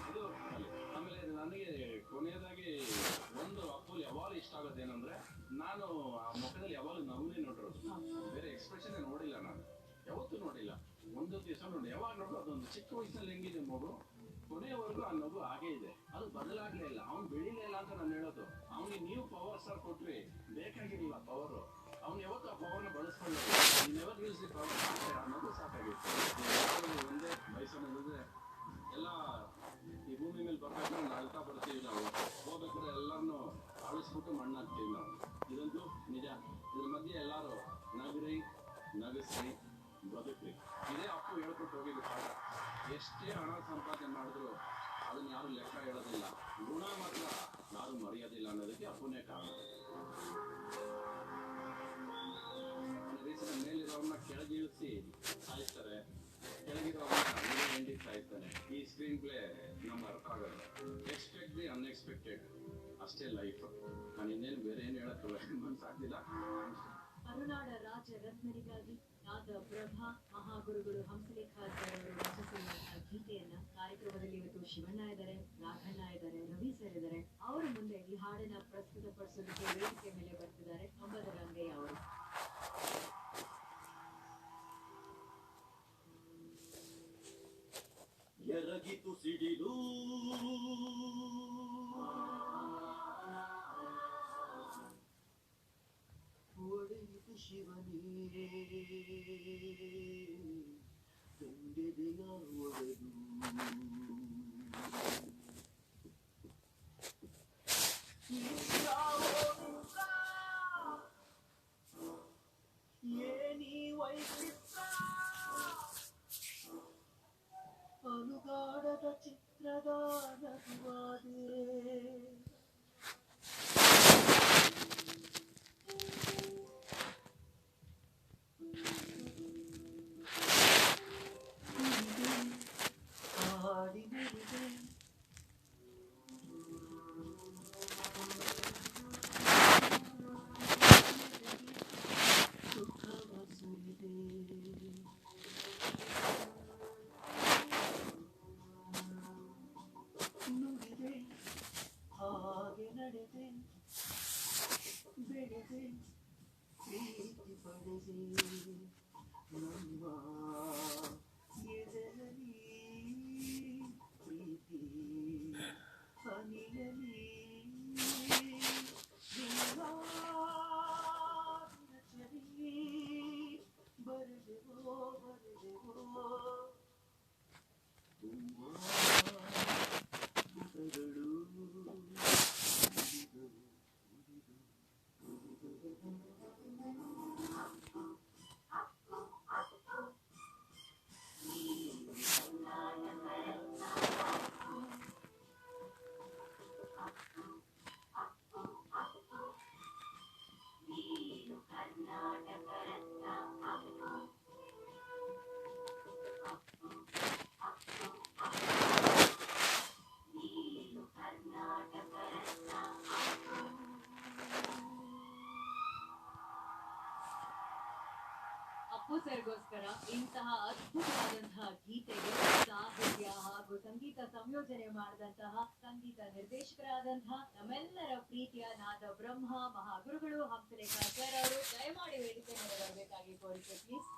Speaker 3: ಅದು ಆಮೇಲೆ ನನಗೆ ಕೊನೆಯದಾಗಿ ಒಂದು ಅಪ್ಪಲ್ಲಿ ಯಾವಾಗಲೂ ಇಷ್ಟ ಆಗೋದೇನಂದ್ರೆ, ನಾನು ಆ ಮುಖದಲ್ಲಿ ಯಾವಾಗಲೂ ನಗುನೇ ನೋಡಿರೋದು, ಬೇರೆ ಎಕ್ಸ್ಪ್ರೆಷನ್ ನೋಡಿಲ್ಲ. ನಾನು ಯಾವತ್ತೂ ನೋಡಿಲ್ಲ. ಒಂದು ದಿವಸ ನೋಡಿ, ಯಾವಾಗ ನೋಡು ಅದೊಂದು ಚಿಕ್ಕ ವಯಸ್ಸಲ್ಲಿ ಹೆಂಗಿದೆ ಮಗು, ಕೊನೆಯವರೆಗೂ ಆ ನಗು ಹಾಗೇ ಇದೆ. ಅದು ಬದಲಾಗ್ಲೇ ಇಲ್ಲ. ಅವ್ನು ಬೆಳಿಲೇ ಇಲ್ಲ ಅಂತ ನಾನು ಹೇಳೋದು. ಅವನಿಗೆ ನೀವು ಪವರ್ ಸರ್ ಕೊಟ್ರಿ, ಬೇಕಾಗಿರಲಿಲ್ಲ ಪವರು. ಅವ್ನು ಯಾವತ್ತು ಆ ಪವರ್ನ ಬಳಸ್ಕೊಳ್ಳೋದು. ನೀನು ಯಾವತ್ತು ನಿಲ್ಸಿ ಪವರ್ ಆ ನಗು ಸಾಕಾಗಿತ್ತು. ಒಂದೇ ವಯಸ್ಸನ್ನೋದ್ರೆ ಎಲ್ಲ ಈ ಭೂಮಿ ಮೇಲೆ ಬರ್ಬೇಕಾದ್ರೆ ನಾವು ಅಳ್ತಾ ಬರ್ತೀವಿ. ನಾವು ಹೋಗ್ಬೇಕಾದ್ರೆ ಎಲ್ಲರನ್ನೂ ಆಳಿಸ್ಬಿಟ್ಟು ಮಣ್ಣಾಗ್ತೀವಿ ನಾವು. ಇದಂತೂ ನಿಜ. ಇದ್ರ ಮಧ್ಯೆ ಎಲ್ಲರೂ ಅನ್ನೋದಕ್ಕೆ ಅಪ್ಪನೇ ಕಾರಣ. ರೀತಿಯ ಮೇಲಿರೋನ್ನ ಕೆಳಗೆ ಇಳಿಸಿ ಸಾಯಿಸ್ತಾರೆ, ಕೆಳಗಿರೋನ್ನ ಎಂಡಿ ಸಾಯಿಸ್ತಾನೆ. ಈ ಸ್ಕ್ರೀನ್ ಪ್ಲೇ ನಮ್ಗೆ ಅರ್ಥ ಆಗಲ್ಲ. ಎಕ್ಸ್ಪೆಕ್ಟ್ ದಿ ಅನ್ಎಕ್ಸ್ಪೆಕ್ಟೆಡ್, ಅಷ್ಟೇ ಲೈಫ್. ನಾನು ಇನ್ನೇನು ಬೇರೆ ಏನು ಹೇಳಕ್ಕಲ್ಲ, ಮನಸ್ಸಾಗ್ತಿಲ್ಲ.
Speaker 2: ಅರುನಾಡ ರಾಜ ರತ್ನರಿಗಾಗಿ ನಾದ ಪ್ರಭಾ ಮಹಾಗುರುಗಳು ಹಂಸಲೇಖಾಚಾರ್ಯರು ರಚಿಸಿರುವಂತಹ ಗೀತೆಯನ್ನ ಕಾರ್ಯಕ್ರಮದಲ್ಲಿ ಇವತ್ತು ಶಿವಣ್ಣ ಇದ್ದಾರೆ, ರಾಘಣ್ಣ ಇದ್ದಾರೆ, ರವಿ ಸರ್ ಇದ್ದಾರೆ. ಅವರ ಮುಂದೆ ಈ ಹಾಡನ್ನ ಪ್ರಸ್ತುತಪಡಿಸೋದಕ್ಕೆ ವೇದಿಕೆ ಮೇಲೆ ಬರ್ತಿದ್ದಾರೆ ಅಂಬದ ರಂಗಯ್ಯ ಅವರು.
Speaker 4: ಎರಗಿತು ಸಿಡಿದು ಒಡೆಯಿತು ಶಿವನೇ ಬೆಂಡೆದೆಯ ಒಡೆದು ಏನಿ ವೈಚಿತ್ರ ಅನುಗಾಡದ ಚಿತ್ರದ ನಗುವಾದೆ ಹಾಡಿಬಿಡಿದೆ ಸುಖವ ಸುರಿದೆ ನುಡಿದೆ ಹಾಗೆ ನಡೆದೆ ಬೆಳೆದೆ ಪ್ರೀತಿ ಪಡೆದೆ ನಮ್ಮ ಎದೆಯಲ್ಲಿ ಪ್ರೀತಿ ಹನಿಯಲಿ ಚರಿ ಬರೆದೆವೋ ತುಂಬ ಪುಟಗಳು
Speaker 2: ಅಪ್ಪು ಸರ್ಗೋಸ್ಕರ ಇಂತಹ ಅದ್ಭುತವಾದಂತಹ ಗೀತೆಗೆ ಸಾಹಿತ್ಯ ಹಾಗೂ ಸಂಗೀತ ಸಂಯೋಜನೆ ಮಾಡಿದಂತಹ ಸಂಗೀತ ನಿರ್ದೇಶಕರಾದಂತಹ ನಮ್ಮೆಲ್ಲರ ಪ್ರೀತಿಯ ನಾದ ಬ್ರಹ್ಮ ಮಹಾಗುರುಗಳು ಹಂಸಲೇಖಾಚಾರ್ಯ ಅವರು ದಯಮಾಡಿ ವೇದಿಕೆ ಮೇಲೆ ಬರಬೇಕಾಗಿ ಕೋರಿಕೆ ಪ್ಲೀಸ್.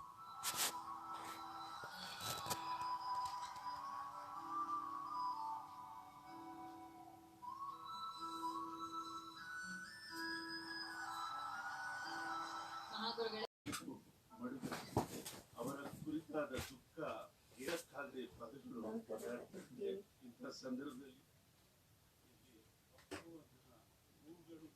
Speaker 2: ಮಹಾಗುರುಗಳೇ,
Speaker 4: ಅವರ ಕುರಿತಾದ ದುಃಖ ಹೇಳಕ್ಕಾಗದೆ ಪದಗಳು ಇಂಥ ಸಂದರ್ಭದಲ್ಲಿ ಹೂಗಳು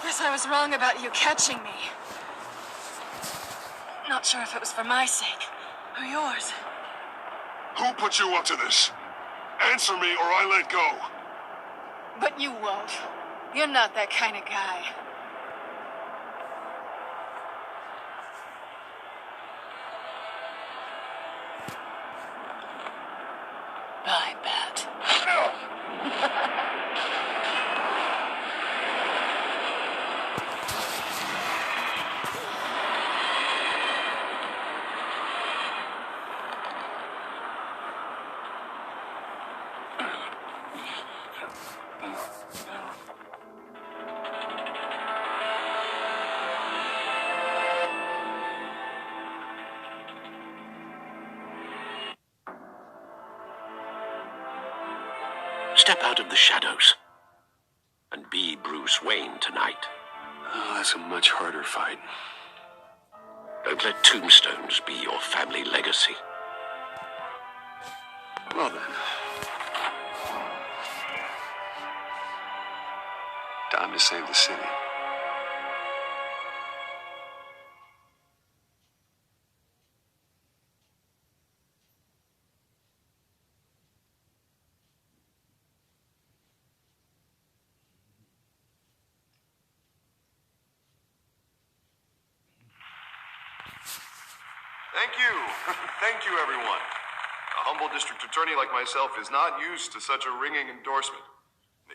Speaker 5: Guess I was wrong about you catching me. Not sure if it was for my sake or yours.
Speaker 6: Who put you up to this? Answer me or I let go.
Speaker 5: But you won't. You're not that kind of guy. I bet.
Speaker 6: Step out of the shadows and be Bruce Wayne tonight.
Speaker 7: Oh, that's a much harder fight.
Speaker 6: Don't let tombstones be your family legacy.
Speaker 7: Well then. Time to save the city.
Speaker 8: Thank you. Thank you, everyone. A humble district attorney like myself is not used to such a ringing endorsement.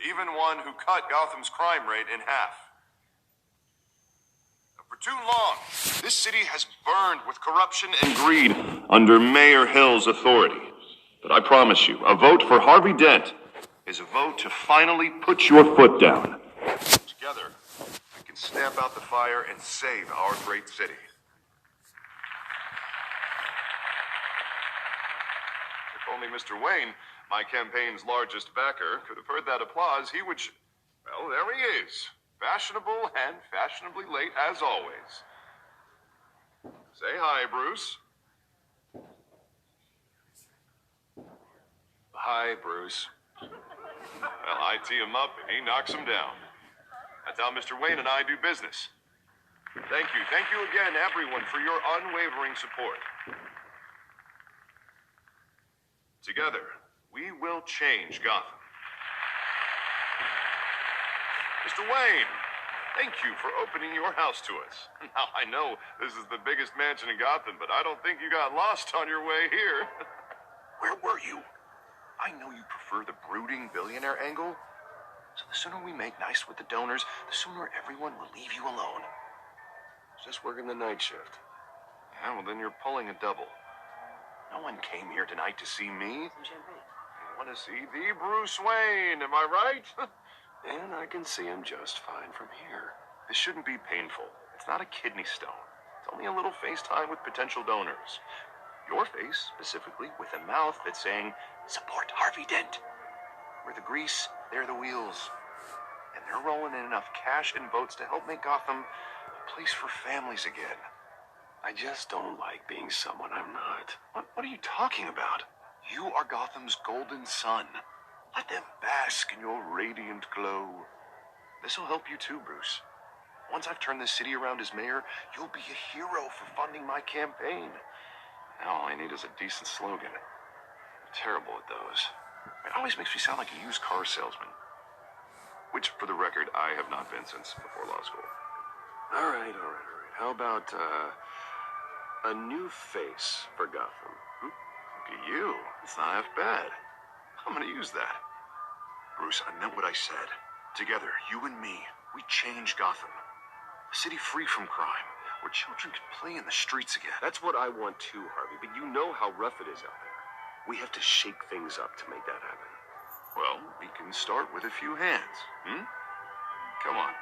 Speaker 8: Even one who cut Gotham's crime rate in half. For too long, this city has burned with corruption and greed under Mayor Hill's authority. But I promise you, a vote for Harvey Dent is a vote to finally put your foot down. Together, we can stamp out the fire and save our great city. If only Mr. Wayne, my campaign's largest backer, could have heard that applause, he would... Well, there he is. Fashionable and fashionably late, as always. Say hi, Bruce. Hi, Bruce. Well, I tee him up and he knocks him down. That's how Mr. Wayne and I do business. Thank you again, everyone, for your unwavering support. Together, we will change Gotham. Mr. Wayne, thank you for opening your house to us. Now, I know this is the biggest mansion in Gotham, but I don't think you got lost on your way here. Where were you? I know you prefer the brooding billionaire angle. So the sooner we make nice with the donors, the sooner everyone will leave you alone.
Speaker 7: Just working the night shift.
Speaker 8: Yeah, well, then you're pulling a double. No one came here tonight to see me. They want to see the Bruce Wayne, am I right?
Speaker 7: And I can see him just fine from here.
Speaker 8: This shouldn't be painful. It's not a kidney stone. It's only a little FaceTime with potential donors. Your face, specifically, with a mouth that's saying, support Harvey Dent. We're the grease, they're the wheels. And they're rolling in enough cash and votes to help make Gotham a place for families again.
Speaker 7: I just don't like being someone I'm not.
Speaker 8: What are you talking about? You are Gotham's golden sun. Let them bask in your radiant glow. This'll help you too, Bruce. Once I've turned this city around as mayor, you'll be a hero for funding my campaign. Now all I need is a decent slogan. I'm terrible at those. It always makes me sound like a used car salesman. Which, for the record, I have not been since before law school.
Speaker 7: All right. How about, a new face for Gotham?
Speaker 8: Look at you. It's not half bad. I'm gonna use that. Bruce, I meant what I said. Together, you and me, we change Gotham. A city free from crime, where children can play in the streets again.
Speaker 7: That's what I want too, Harvey, but you know how rough it is out there. We have to shake things up to make that happen.
Speaker 8: Well, we can start with a few hands, Come on.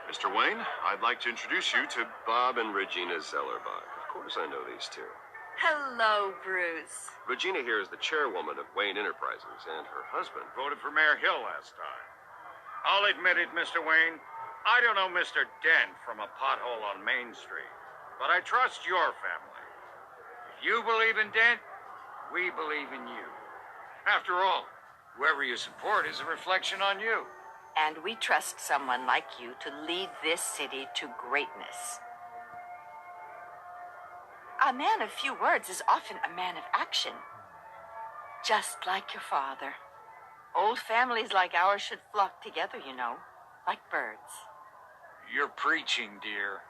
Speaker 8: Mr. Wayne, I'd like to introduce you to...
Speaker 7: Bob and Regina Zellerbach. Of course I know these two.
Speaker 5: Hello, Bruce.
Speaker 7: Regina here is the chairwoman of Wayne Enterprises, and her husband.
Speaker 9: Voted for Mayor Hill last time. I'll admit it, Mr. Wayne. I don't know Mr. Dent from a pothole on Main Street, but I trust your family. If you believe in Dent, we believe in you. After all, whoever you support is a reflection on you.
Speaker 5: And we trust someone like you to lead this city to greatness. A man of few words is often a man of action. Just like your father. Old families like ours should flock together, you know, like birds.
Speaker 9: You're preaching, dear.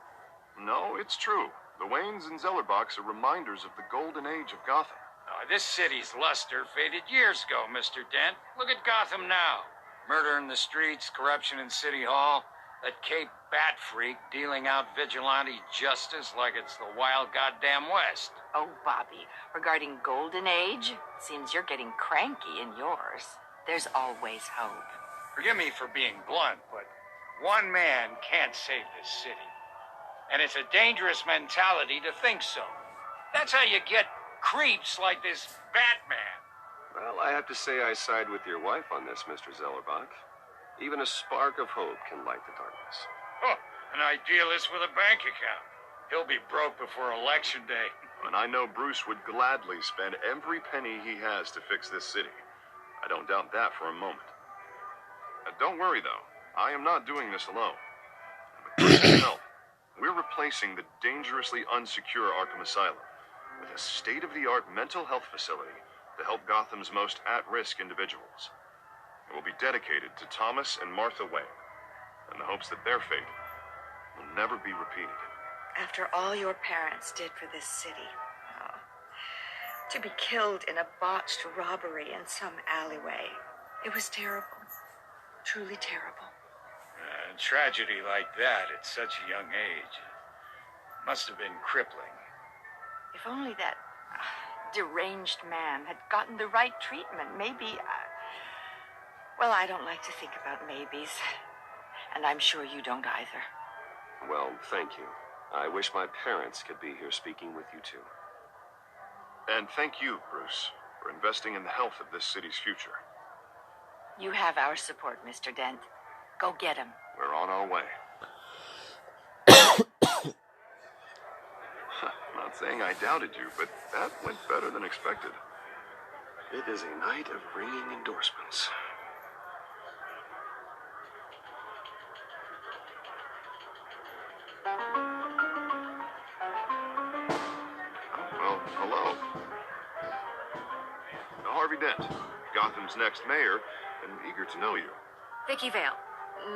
Speaker 8: No, it's true. The Waynes and Zellerbachs are reminders of the golden age of Gotham.
Speaker 9: This city's luster faded years ago, Mr. Dent. Look at Gotham now. Murder in the streets, corruption in City Hall, that Cape Bat freak dealing out vigilante justice like it's the wild goddamn West.
Speaker 5: Oh, Bobby, regarding Golden Age, seems you're getting cranky in yours. There's always hope.
Speaker 9: Forgive me for being blunt, but one man can't save this city. And it's a dangerous mentality to think so. That's how you get creeps like this Batman.
Speaker 7: Well, I have to say I side with your wife on this, Mr. Zellerbach. Even a spark of hope can light the darkness.
Speaker 9: Oh, an idealist with a bank account. He'll be broke before Election Day.
Speaker 8: And I know Bruce would gladly spend every penny he has to fix this city. I don't doubt that for a moment. Don't worry, though. I am not doing this alone. With Bruce's help, we're replacing the dangerously unsecure Arkham Asylum with a state-of-the-art mental health facility to help Gotham's most at-risk individuals. It will be dedicated to Thomas and Martha Wayne, in the hopes that their fate will never be repeated.
Speaker 5: After all your parents did for this city, oh, to be killed in a botched robbery in some alleyway, it was terrible. Truly terrible.
Speaker 9: Tragedy like that at such a young age must have been crippling.
Speaker 5: If only that deranged man had gotten the right treatment, maybe... well, I don't like to think about maybes. And I'm sure you don't either.
Speaker 7: Well, thank you. I wish my parents could be here speaking with you, too.
Speaker 8: And thank you, Bruce, for investing in the health of this city's future.
Speaker 5: You have our support, Mr. Dent. Go get him.
Speaker 8: We're on our way. Not saying I doubted you, but that went better than expected.
Speaker 7: It is a night of ringing endorsements.
Speaker 8: Well, hello. Harvey Dent, Gotham's next mayor, and eager to know you.
Speaker 10: Vicky Vale.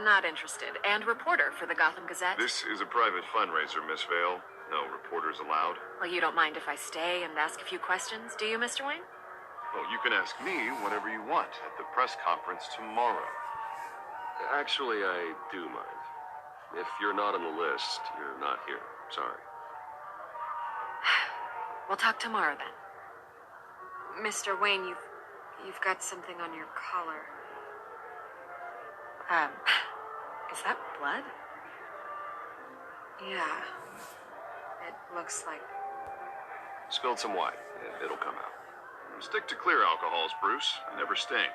Speaker 10: Not interested. And reporter for the Gotham Gazette.
Speaker 8: This is a private fundraiser, Miss Vale. No reporters allowed.
Speaker 10: Well, you don't mind if I stay and ask a few questions, do you, Mr. Wayne?
Speaker 8: Well, you can ask me whatever you want at the press conference tomorrow.
Speaker 7: Actually, I do mind. If you're not on the list, you're not here. Sorry.
Speaker 10: We'll talk tomorrow then. Mr. Wayne, you've got something on your collar. Is that blood? Yeah. It looks like...
Speaker 7: Spilled some wine. It'll come out.
Speaker 8: Stick to clear alcohols, Bruce. Never stain.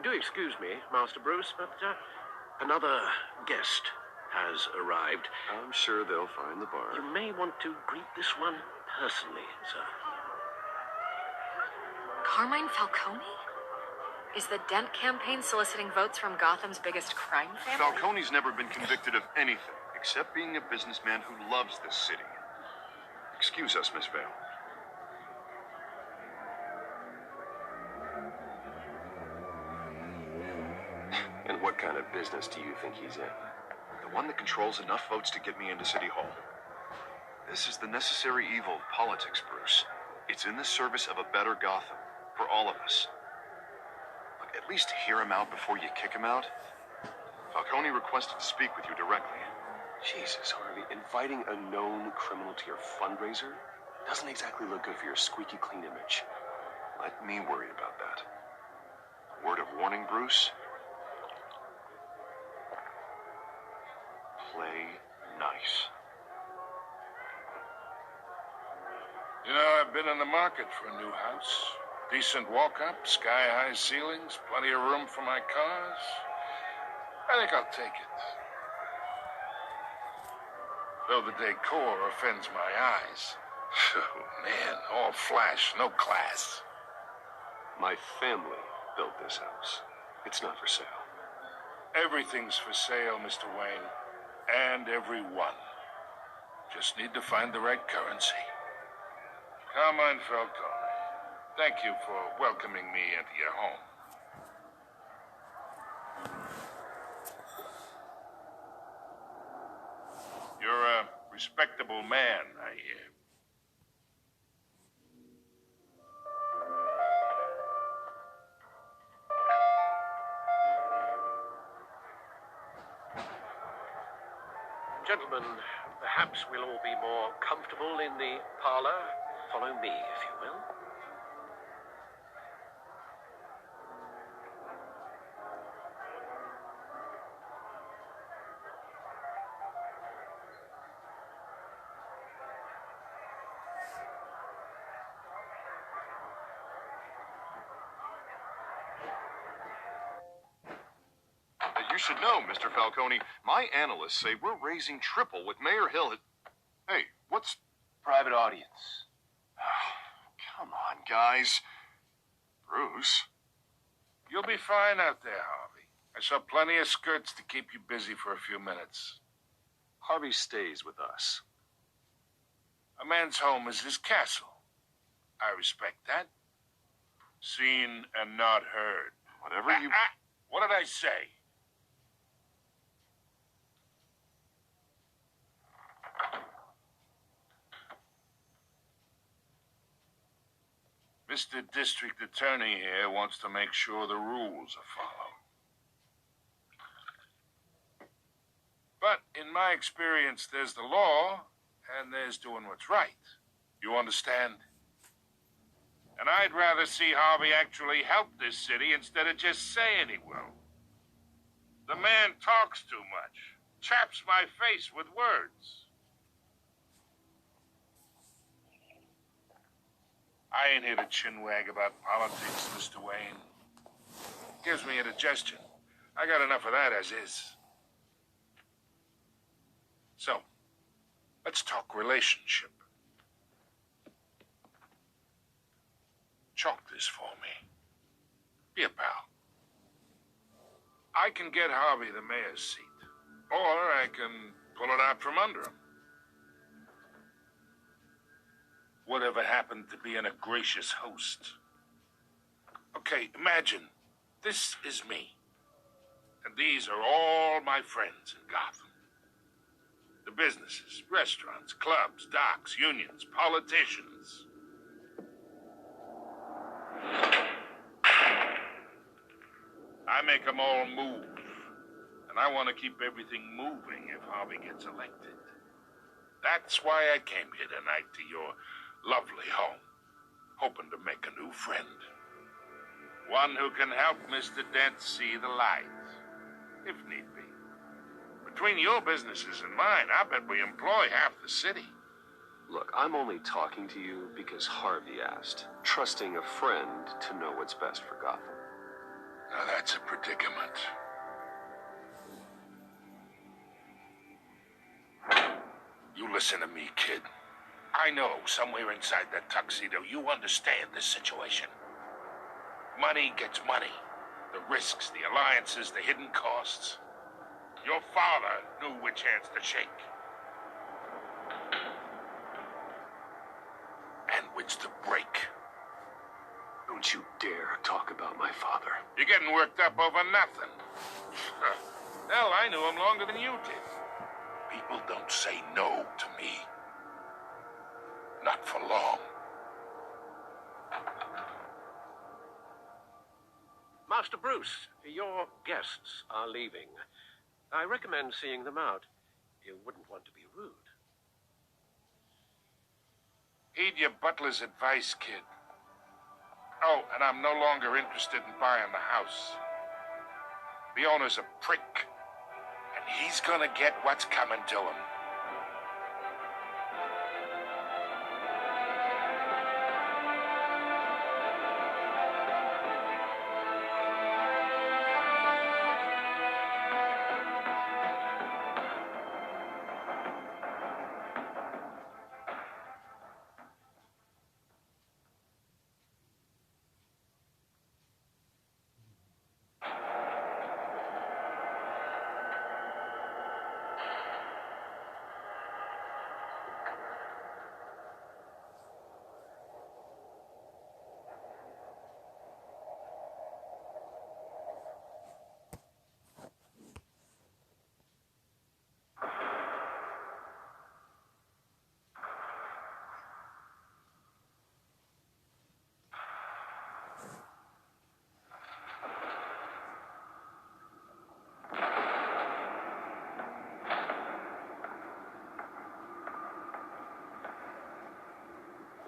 Speaker 6: Do excuse me, Master Bruce, but another guest has arrived.
Speaker 7: I'm sure they'll find the bar.
Speaker 6: You may want to greet this one personally, sir.
Speaker 10: Carmine Falcone? Is the Dent campaign soliciting votes from Gotham's biggest crime family?
Speaker 8: Falcone's never been convicted of anything except being a businessman who loves this city. Excuse us, Miss Vale.
Speaker 7: And what kind of business do you think he's in?
Speaker 8: The one that controls enough votes to get me into City Hall. This is the necessary evil of politics, Bruce. It's in the service of a better Gotham, for all of us. Look, at least hear him out before you kick him out. Falcone requested to speak with you directly.
Speaker 7: Jesus, Harvey, inviting a known criminal to your fundraiser doesn't exactly look good for your squeaky clean image.
Speaker 8: Let me worry about that. A word of warning, Bruce. play nice.
Speaker 11: You know, I've been in the market for a new house. Decent walk-up, sky-high ceilings, plenty of room for my cars. I think I'll take it. Though the decor offends my eyes. Oh, man, all flash, no class.
Speaker 7: My family built this house. It's not for sale.
Speaker 11: Everything's for sale, Mr. Wayne. And everyone. Just need to find the right currency. Carmine Falcone, thank you for welcoming me into your home. You're a respectable man, I hear.
Speaker 6: Gentlemen, perhaps we'll all be more comfortable in the parlor. Follow me, if you will.
Speaker 8: You should know, Mr. Falcone, my analysts say we're raising triple with Mayor Hill. Hey, what's...
Speaker 7: Private audience.
Speaker 8: Come on, guys. Bruce.
Speaker 11: You'll be fine out there, Harvey. I saw plenty of skirts to keep you busy for a few minutes.
Speaker 7: Harvey stays with us.
Speaker 11: A man's home is his castle. I respect that. Seen and not heard.
Speaker 8: Whatever you...
Speaker 11: What did I say? Mr. District Attorney here wants to make sure the rules are followed. But in my experience, there's the law, and there's doing what's right. You understand? And I'd rather see Harvey actually help this city instead of just saying he will. The man talks too much, chaps my face with words. I ain't here to chinwag about politics, Mr. Wayne. Gives me indigestion. I got enough of that as is. So, let's talk relationship. Chalk this for me. Be a pal. I can get Harvey the mayor's seat, or I can pull it out from under him. Whatever happened to being a gracious host? Okay, imagine this is me, and these are all my friends in Gotham. The businesses, restaurants, clubs, docks, unions, politicians. I make them all move, and I want to keep everything moving if Harvey gets elected. That's why I came here tonight to your lovely home, hoping to make a new friend. One who can help Mr. Dent see the light, if need be. Between your businesses and mine, I bet we employ half the city.
Speaker 7: Look, I'm only talking to you because Harvey asked, trusting a friend to know what's best for Gotham.
Speaker 11: Now that's a predicament. You listen to me, kid. I know somewhere inside that tuxedo you understand this situation. Money gets money. The risks, the alliances, the hidden costs. Your father knew which hands to shake. And which to break.
Speaker 7: Don't you dare talk about my father.
Speaker 11: You're getting worked up over nothing. Hell, I knew him longer than you did. People don't say no to me. Not for long.
Speaker 6: Master Bruce, your guests are leaving. I recommend seeing them out. You wouldn't want to be rude.
Speaker 11: Heed your butler's advice, kid. Oh, and I'm no longer interested in buying the house. The owner's a prick, and he's gonna get what's coming to him.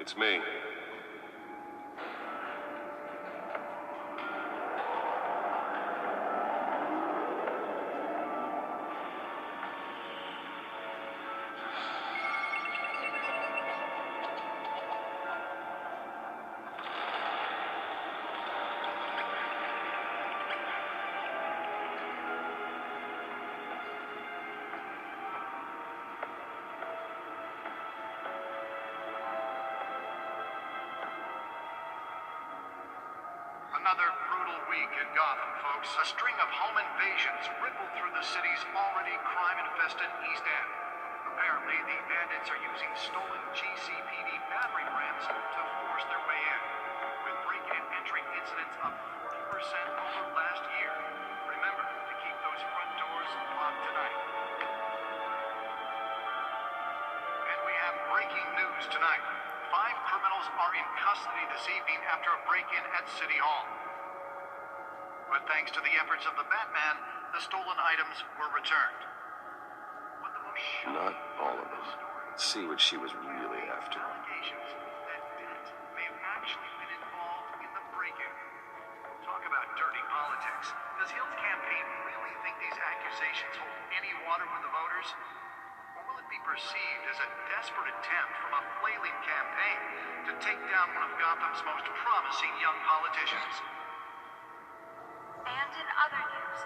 Speaker 7: It's me.
Speaker 8: Another brutal week in Gotham, folks. A string of home invasions rippled through the city's already crime-infested East End. Apparently, the bandits are using stolen GCPD battery rams to force their way in, with break-in entry incidents up 40% over last year. Remember to keep those front doors locked tonight. And we have breaking news tonight. 5 criminals are in custody this evening after a break-in at City Hall. But thanks to the efforts of the Batman, the stolen items were returned. But the most
Speaker 7: Not all of it. Let's see what she was really after.
Speaker 8: allegations that Dent may have actually been involved in the break-in. Talk about dirty politics. Does Hill's campaign really think these accusations hold any water with the voters? Or will it be perceived as a desperate attempt from a flailing campaign to take down one of Gotham's most promising young politicians?
Speaker 10: And in other news,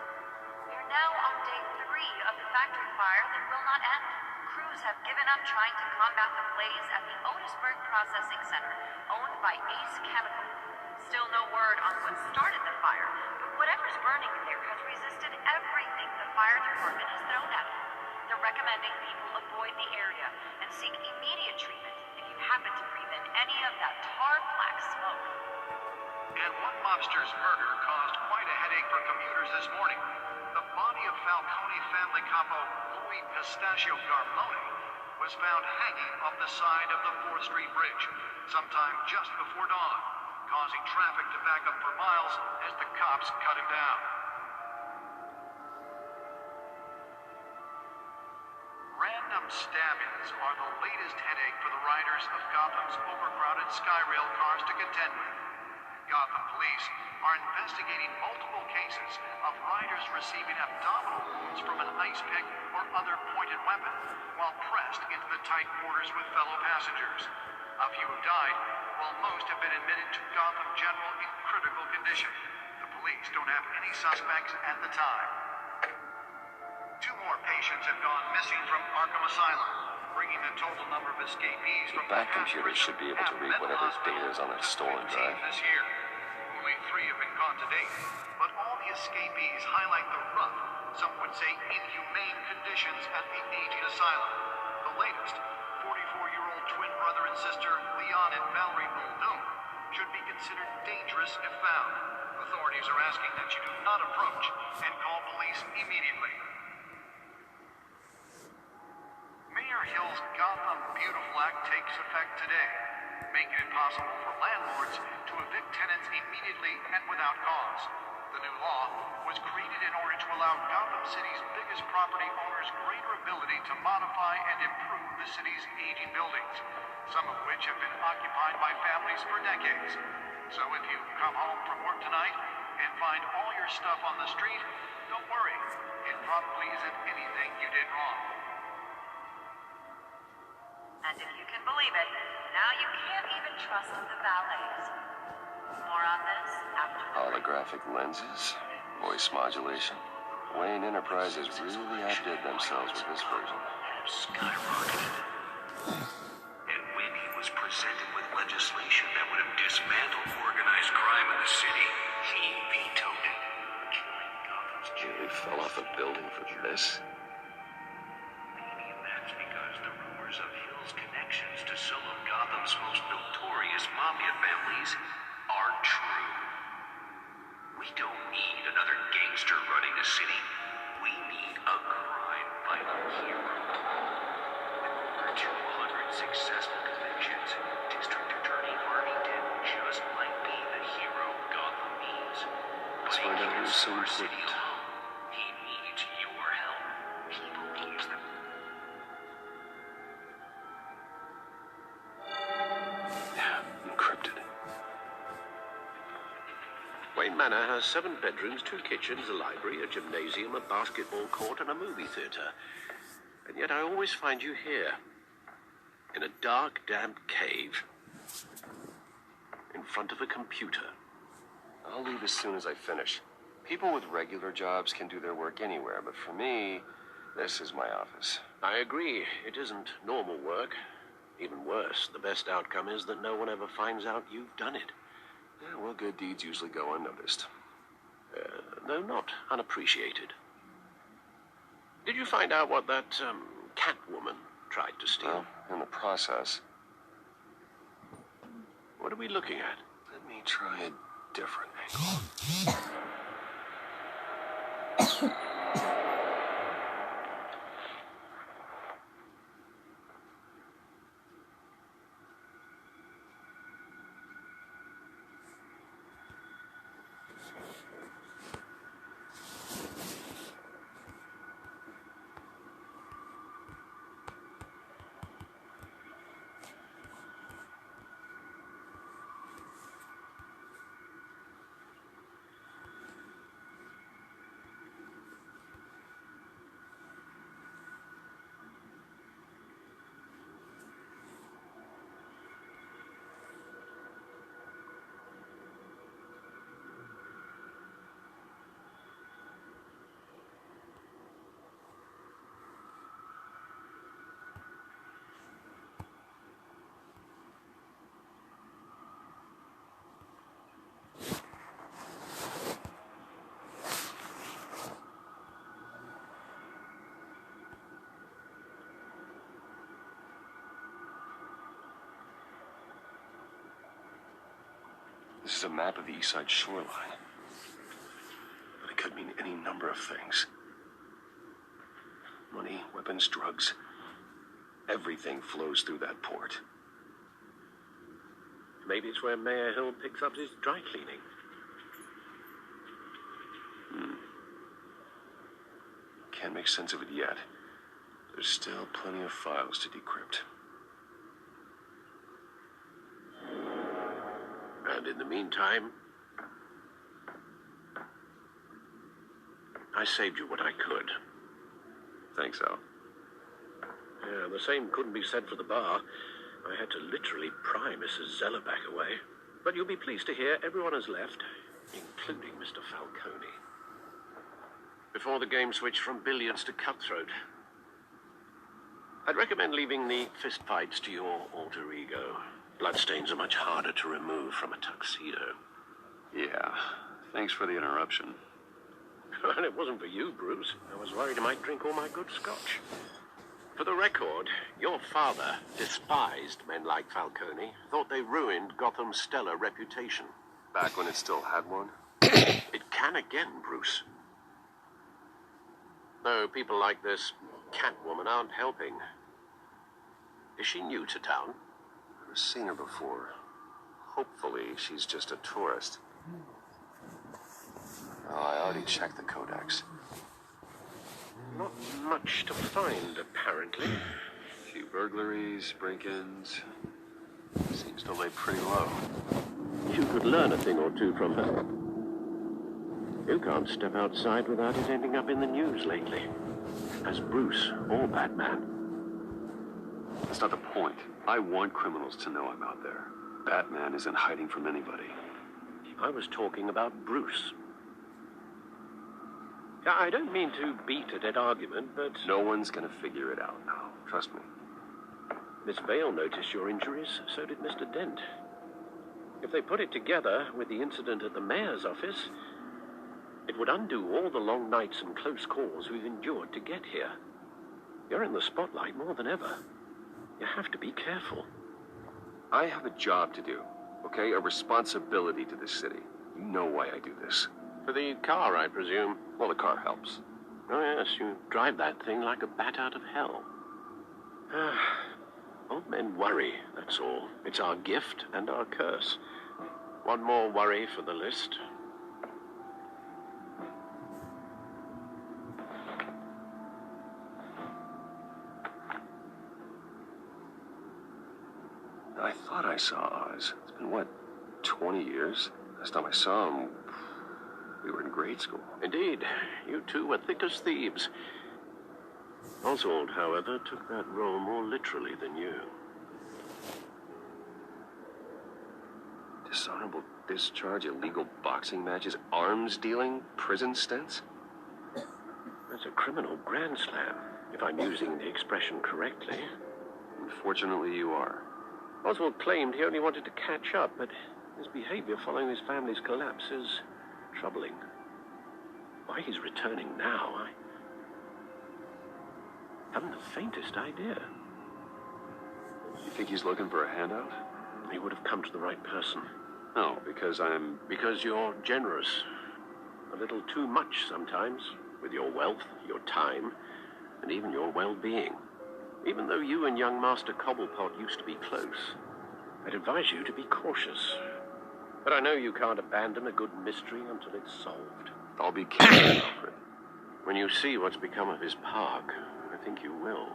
Speaker 10: we are now on day 3 of the factory fire that will not end. Crews have given up trying to combat the blaze at the Otisburg Processing Center, owned by Ace Chemical. Still no word on what started the fire, but whatever's burning there has resisted everything the fire department has thrown at it. They're recommending people avoid the area and seek immediate treatment if you happen to breathe in any of that tar black smoke.
Speaker 8: And one mobster's murder caused quite a headache for commuters this morning. The body of Falcone family capo Louis Pistachio Garmone was found hanging off the side of the 4th Street Bridge sometime just before dawn, causing traffic to back up for miles as the cops cut him down. Random stabbings are the latest headache for the riders of Gotham's overcrowded Skyrail cars to contend with. Gotham police are investigating multiple cases of riders receiving abdominal wounds from an ice pick or other pointed weapon while pressed into the tight quarters with fellow passengers. A few have died, while most have been admitted to Gotham General in critical condition. The police don't have any suspects at the time. 2 more patients have gone missing from Arkham Asylum, bringing the total number of escapees from
Speaker 7: That computer should be able to read whatever data is on a stolen drive.
Speaker 8: this year. Only 3 have been caught to date, but all the escapees highlight the rough, some would say inhumane conditions at the aging asylum. The latest, 44-year-old twin brother and sister Leon and Valerie Muldoon, should be considered dangerous if found. Authorities are asking that you do not approach and call police immediately. Mayor Hill's Gotham Beautiful Act takes effect today, making it possible for landlords to evict tenants immediately and without cause. The new law was created in order to allow Gotham City's biggest property owners greater ability to modify and improve the city's aging buildings, some of which have been occupied by families for decades. So if you come home from work tonight and find all your stuff on the street, don't worry. it probably isn't anything you did wrong.
Speaker 10: And if you can believe it, now you can't even trust the valets. More on this after the break.
Speaker 7: Holographic lenses, voice modulation. Wayne Enterprises really outdid themselves with this version.
Speaker 8: Skyrocketed. And when he was presented with legislation that would have dismantled organized crime in the city, he vetoed it. Killing Gotham's
Speaker 7: Nearly fell off a building for this.
Speaker 8: Maybe that's because the rumors of Hill's connections to some of Gotham's most notorious mafia families aren't true. We don't need another gangster running the city. We need a crime-fighting hero. With over 200 successful convictions, District Attorney Harvey Dent just might be the hero Gotham needs.
Speaker 7: Let's
Speaker 8: But
Speaker 7: find
Speaker 8: he
Speaker 7: out
Speaker 8: can't
Speaker 7: who's so
Speaker 8: save our city
Speaker 7: important.
Speaker 8: alone. He needs your help. He believes that
Speaker 7: Encrypted.
Speaker 6: Wayne Manor has 7 bedrooms, 2 kitchens, a library, a gymnasium, a basketball court, and a movie theater. And yet I always find you here, in a dark, damp cave, in front of a computer.
Speaker 7: I'll leave as soon as I finish. People with regular jobs can do their work anywhere, but for me, this is my office.
Speaker 6: I agree, it isn't normal work. Even worse, the best outcome is that no one ever finds out you've done it.
Speaker 7: Yeah, well, good deeds usually go unnoticed.
Speaker 6: Though not unappreciated. Did you find out what that, cat woman tried to steal?
Speaker 7: Well, in the process,
Speaker 6: What are we looking at?
Speaker 7: let me try a different angle. This is a map of the East Side shoreline. But it could mean any number of things. Money, weapons, drugs. Everything flows through that port.
Speaker 6: Maybe it's where Mayor Hill picks up his dry cleaning.
Speaker 7: Can't make sense of it yet. There's still plenty of files to decrypt.
Speaker 6: And in the meantime, I saved you what I could.
Speaker 7: Thanks, Al.
Speaker 6: Yeah, the same couldn't be said for the bar. I had to literally pry Mrs. Zellerback away. But you'll be pleased to hear everyone has left, including Mr. Falcone. Before the game switched from billiards to cutthroat. I'd recommend leaving the fistfights to your alter ego. Bloodstains are much harder to remove from a tuxedo.
Speaker 7: Yeah, thanks for the interruption.
Speaker 6: And it wasn't for you, Bruce. I was worried I might drink all my good scotch. For the record, your father despised men like Falcone, thought they ruined Gotham's stellar reputation.
Speaker 7: Back when it still had one?
Speaker 6: It can again, Bruce. Though people like this Catwoman aren't helping. Is she new to town?
Speaker 7: Never seen her before. Hopefully, she's just a tourist. Oh, I already checked the codex.
Speaker 6: Not much to find, apparently.
Speaker 7: A few burglaries, break-ins. Seems to lay pretty low.
Speaker 6: You could learn a thing or two from her. You can't step outside without it ending up in the news lately. As Bruce or Batman.
Speaker 7: That's not the point. I want criminals to know I'm out there. Batman isn't hiding from anybody.
Speaker 6: I was talking about Bruce. I don't mean to beat a dead argument, but...
Speaker 7: No one's gonna figure it out now. Trust me.
Speaker 6: Miss Vale noticed your injuries, so did Mr. Dent. If they put it together with the incident at the mayor's office, it would undo all the long nights and close calls we've endured to get here. You're in the spotlight more than ever. You have to be careful.
Speaker 7: I have a job to do, okay? A responsibility to this city. You know why I do this.
Speaker 6: For the car, I presume.
Speaker 7: Well, the car helps.
Speaker 6: Oh, yes, you drive that thing like a bat out of hell. Old men worry, that's all. It's our gift and our curse. One more worry for the list.
Speaker 7: I thought I saw Oz. It's been, what, 20 years? Last time I saw him, we were in grade school.
Speaker 6: Indeed, you two were thick as thieves. Oswald, however, took that role more literally than you.
Speaker 7: Dishonorable discharge, illegal boxing matches, arms dealing, prison stints?
Speaker 6: That's a criminal grand slam, if I'm using the expression correctly.
Speaker 7: Unfortunately, you are.
Speaker 6: Oswald claimed he only wanted to catch up, but his behavior following his family's collapse is troubling. Why he's returning now, I haven't the faintest idea.
Speaker 7: You think he's looking for a handout?
Speaker 6: He would have come to the right person.
Speaker 7: No, because
Speaker 6: Because you're generous. A little too much sometimes, with your wealth, your time, and even your well-being. Even though you and young Master Cobblepot used to be close, I'd advise you to be cautious. But I know you can't abandon a good mystery until it's solved.
Speaker 7: I'll be careful, Alfred.
Speaker 6: When you see what's become of his park, I think you will.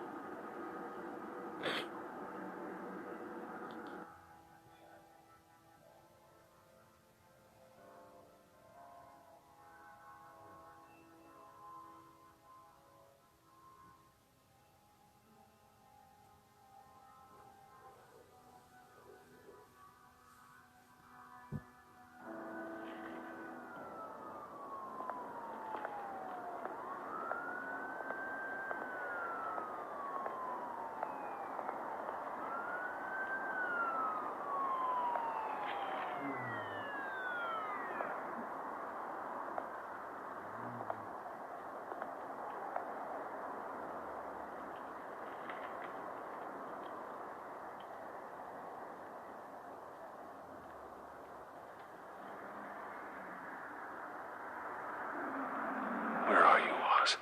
Speaker 7: Where are you, Oz?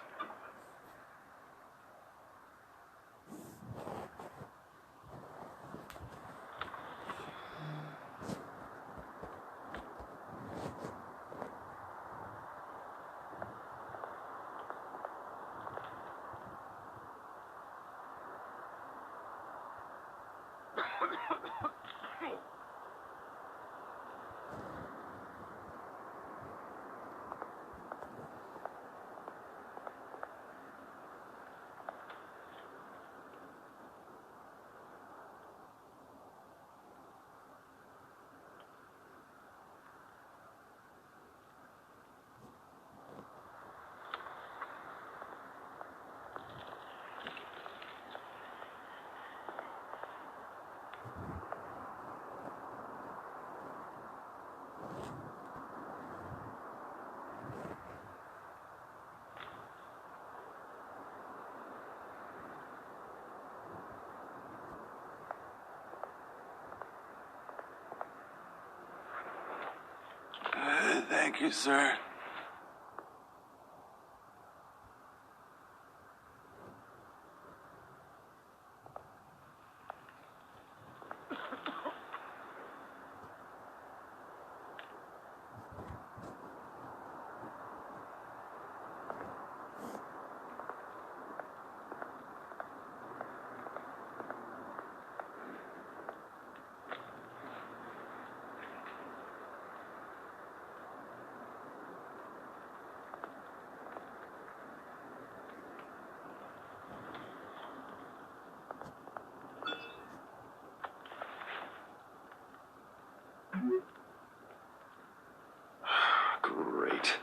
Speaker 4: Thank you, sir.
Speaker 7: Great.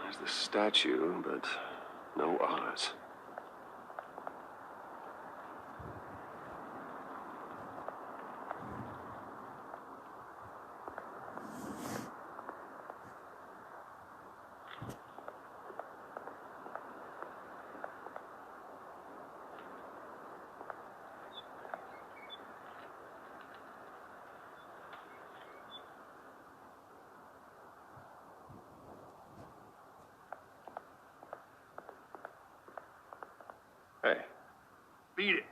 Speaker 7: There's the statue, but no Oz. Hey.
Speaker 11: Beat it.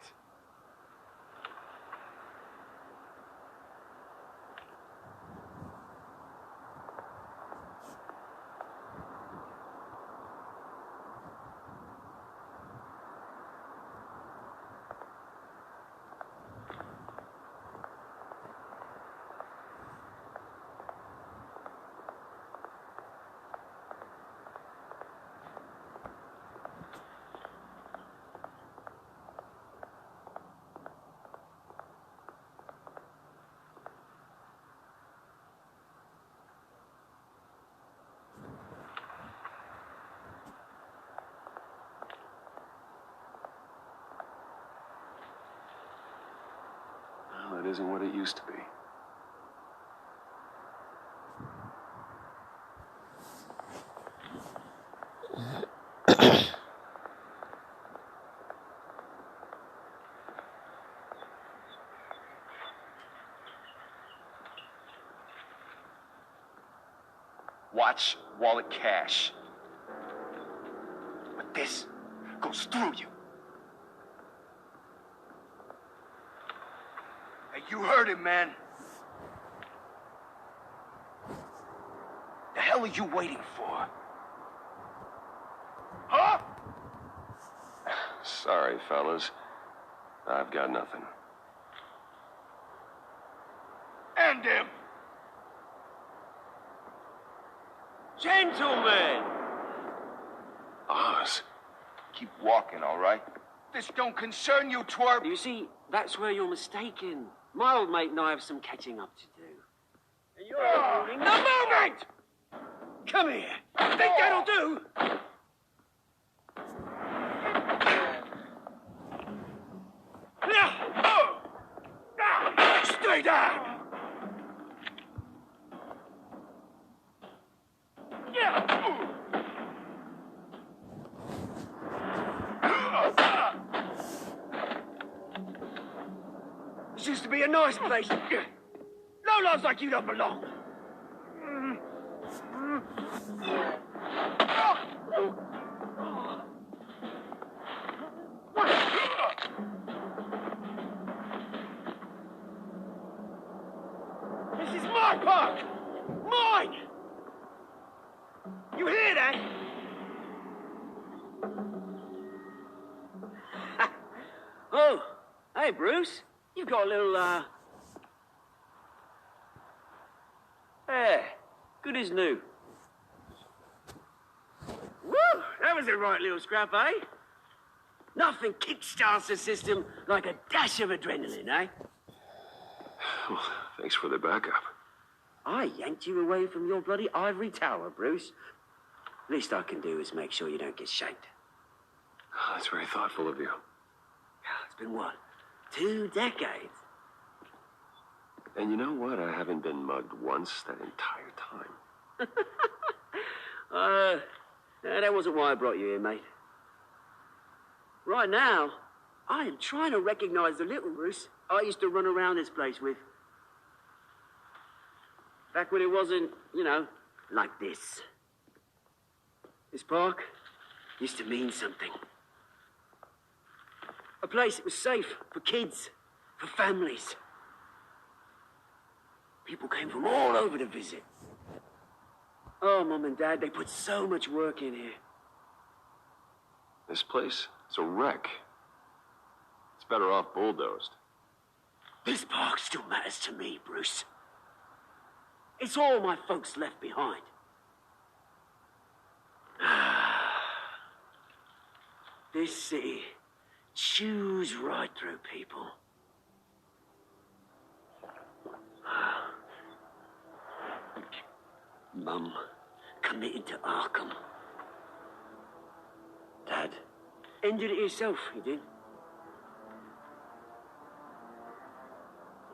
Speaker 7: Well, it isn't what it used to be.
Speaker 8: Watch, wallet, cash. But this goes through you. Hey, you heard him, man. The hell are you waiting for? Huh?
Speaker 7: Sorry, fellas. I've got nothing.
Speaker 8: And him.
Speaker 12: Gentlemen!
Speaker 7: Oz.
Speaker 8: Keep walking, all right? This don't concern you, twerp.
Speaker 12: You see, that's where you're mistaken. My old mate and I have some catching up to do. And you're ruining the moment! Come here. Think that'll do?
Speaker 8: Stay down!
Speaker 12: This used to be a nice place. Lowlifes like you don't belong. This is my park! Mine! You hear that? Oh, hey, Bruce. You've got a little, Yeah, good as new. Woo! That was a right little scrap, eh? Nothing kickstarts the system like a dash of adrenaline, eh?
Speaker 7: Well, thanks for the backup.
Speaker 12: I yanked you away from your bloody ivory tower, Bruce. Least I can do is make sure you don't get shanked.
Speaker 7: Oh, that's very thoughtful of you.
Speaker 12: It's been what? 2 decades?
Speaker 7: And you know what? I haven't been mugged once that entire time.
Speaker 12: That wasn't why I brought you here, mate. Right now, I am trying to recognize the little Bruce I used to run around this place with. Back when it wasn't, you know, like this. This park used to mean something. A place that was safe for kids, for families. People came from all over to visit. Oh, Mum and Dad, they put so much work in here.
Speaker 7: This place, it's a wreck. It's better off bulldozed.
Speaker 12: This park still matters to me, Bruce. It's all my folks left behind. This city chews right through people. Mum committed to Arkham. Dad ended it himself, he did.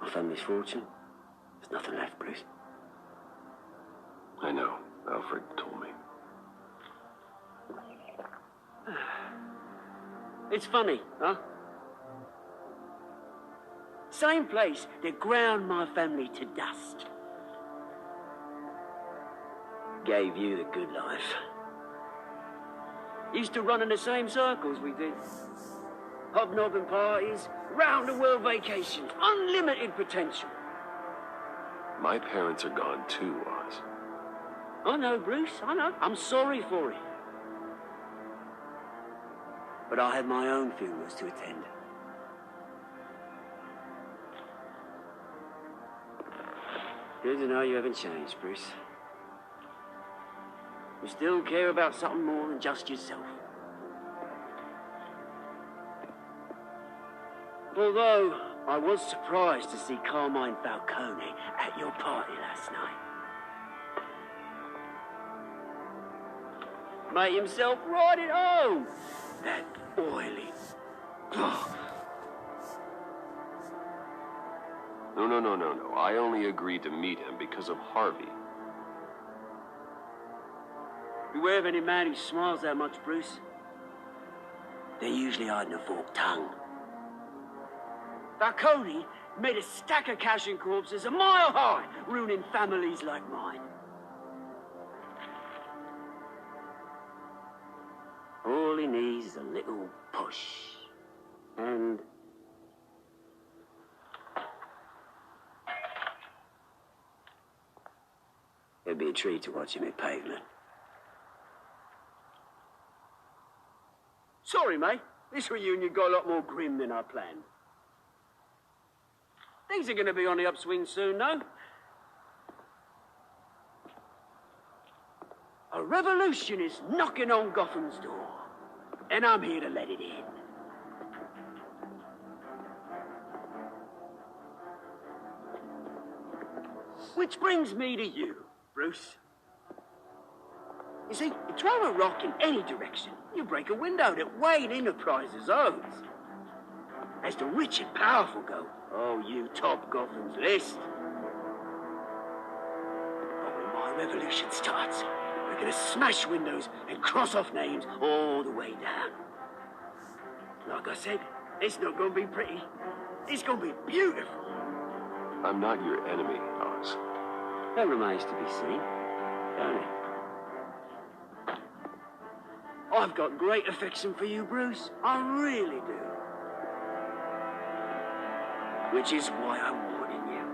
Speaker 12: My family's fortune. There's nothing left, Bruce.
Speaker 6: I know. Alfred told me.
Speaker 12: It's funny, huh? Same place that ground my family to dust. Gave you the good life. Used to run in the same circles we did. Hobnobbing parties, round-the-world vacations, unlimited potential.
Speaker 6: My parents are gone too, Oz.
Speaker 12: I know, Bruce, I know. I'm sorry for it. But I had my own funerals to attend. Good to know you haven't changed, Bruce. You still care about something more than just yourself. Although, I was surprised to see Carmine Falcone at your party last night. Made himself right at home. That oily...
Speaker 6: No. I only agreed to meet him because of Harvey.
Speaker 12: Beware of any man who smiles that much, Bruce. They're usually hiding a forked tongue. Falcone made a stack of cash and corpses a mile high, ruining families like mine. All he needs is a little push. And... it'd be a treat to watch him hit pavement. Sorry, mate. This reunion got a lot more grim than I planned. Things are going to be on the upswing soon, though. A revolution is knocking on Gotham's door, and I'm here to let it in. Which brings me to you, Bruce. You see, you throw a rock in any direction, you break a window that Wayne Enterprises owns. As the rich and powerful go, oh, you top Gotham's list. But when my revolution starts, we're gonna smash windows and cross off names all the way down. Like I said, it's not gonna be pretty. It's gonna be beautiful.
Speaker 6: I'm not your enemy, Oz.
Speaker 12: That remains to be seen, don't it? I've got great affection for you, Bruce. I really do. Which is why I'm warning you.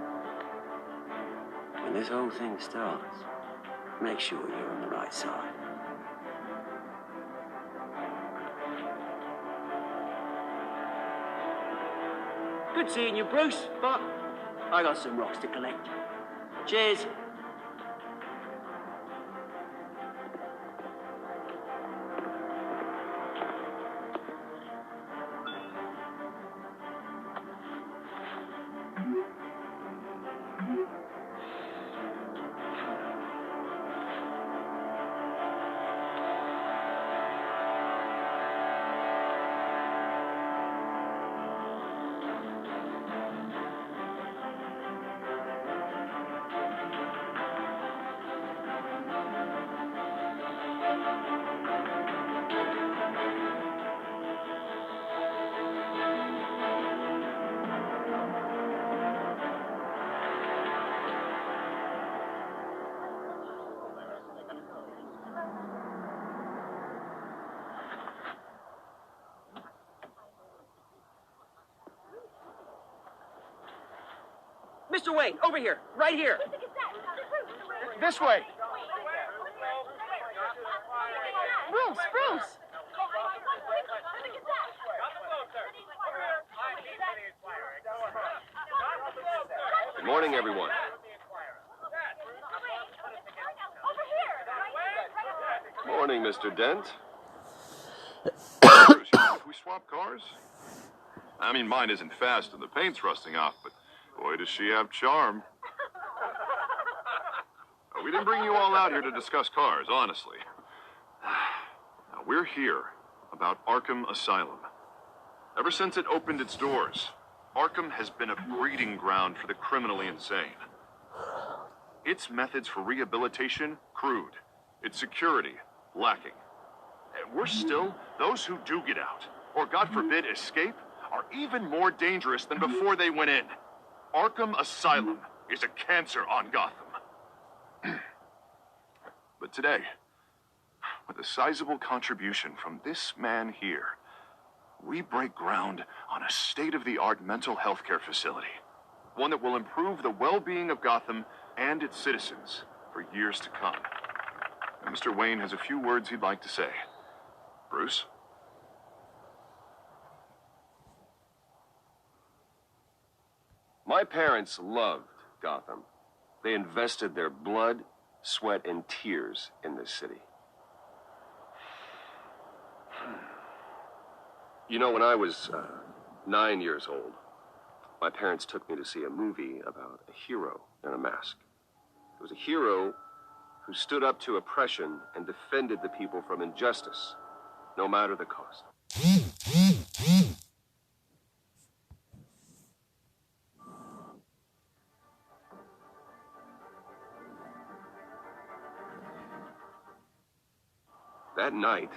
Speaker 12: When this whole thing starts, make sure you're on the right side. Good seeing you, Bruce, but I got some rocks to collect. Cheers. Mr. Wayne, over here, right here.
Speaker 13: This way.
Speaker 14: Bruce!
Speaker 6: Good morning, everyone. Morning, Mr. Dent.
Speaker 8: Bruce, if we swap cars? I mean, mine isn't fast and the paint's rusting off, but boy, does she have charm. We didn't bring you all out here to discuss cars, honestly. Now, we're here about Arkham Asylum. Ever since it opened its doors, Arkham has been a breeding ground for the criminally insane. Its methods for rehabilitation, crude. Its security, lacking. And worse still, those who do get out, or God forbid escape, are even more dangerous than before they went in. Arkham Asylum is a cancer on Gotham. But today, with a sizable contribution from this man here, we break ground on a state-of-the-art mental health care facility. One that will improve the well-being of Gotham and its citizens for years to come. And Mr. Wayne has a few words he'd like to say. Bruce?
Speaker 7: My parents loved Gotham. They invested their blood, sweat, and tears in this city. You know, when I was 9 years old, my parents took me to see a movie about a hero in a mask. It was a hero who stood up to oppression and defended the people from injustice, no matter the cost. That night,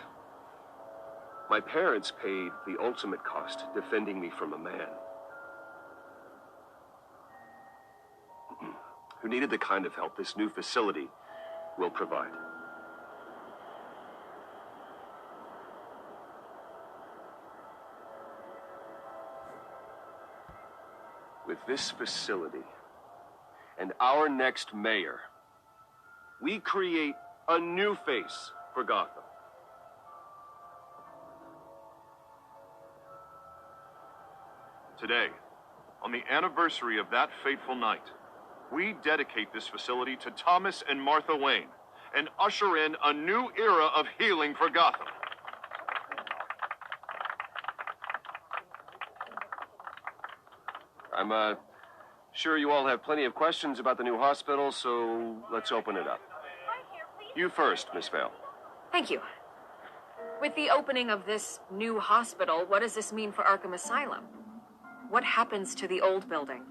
Speaker 7: my parents paid the ultimate cost defending me from a man who needed the kind of help this new facility will provide. With this facility and our next mayor, we create a new face for Gotham.
Speaker 8: Today, on the anniversary of that fateful night, we dedicate this facility to Thomas and Martha Wayne and usher in a new era of healing for Gotham.
Speaker 7: I'm sure you all have plenty of questions about the new hospital, so let's open it up. You first, Miss Vale.
Speaker 14: Thank you. With the opening of this new hospital, what does this mean for Arkham Asylum? What happens to the old building?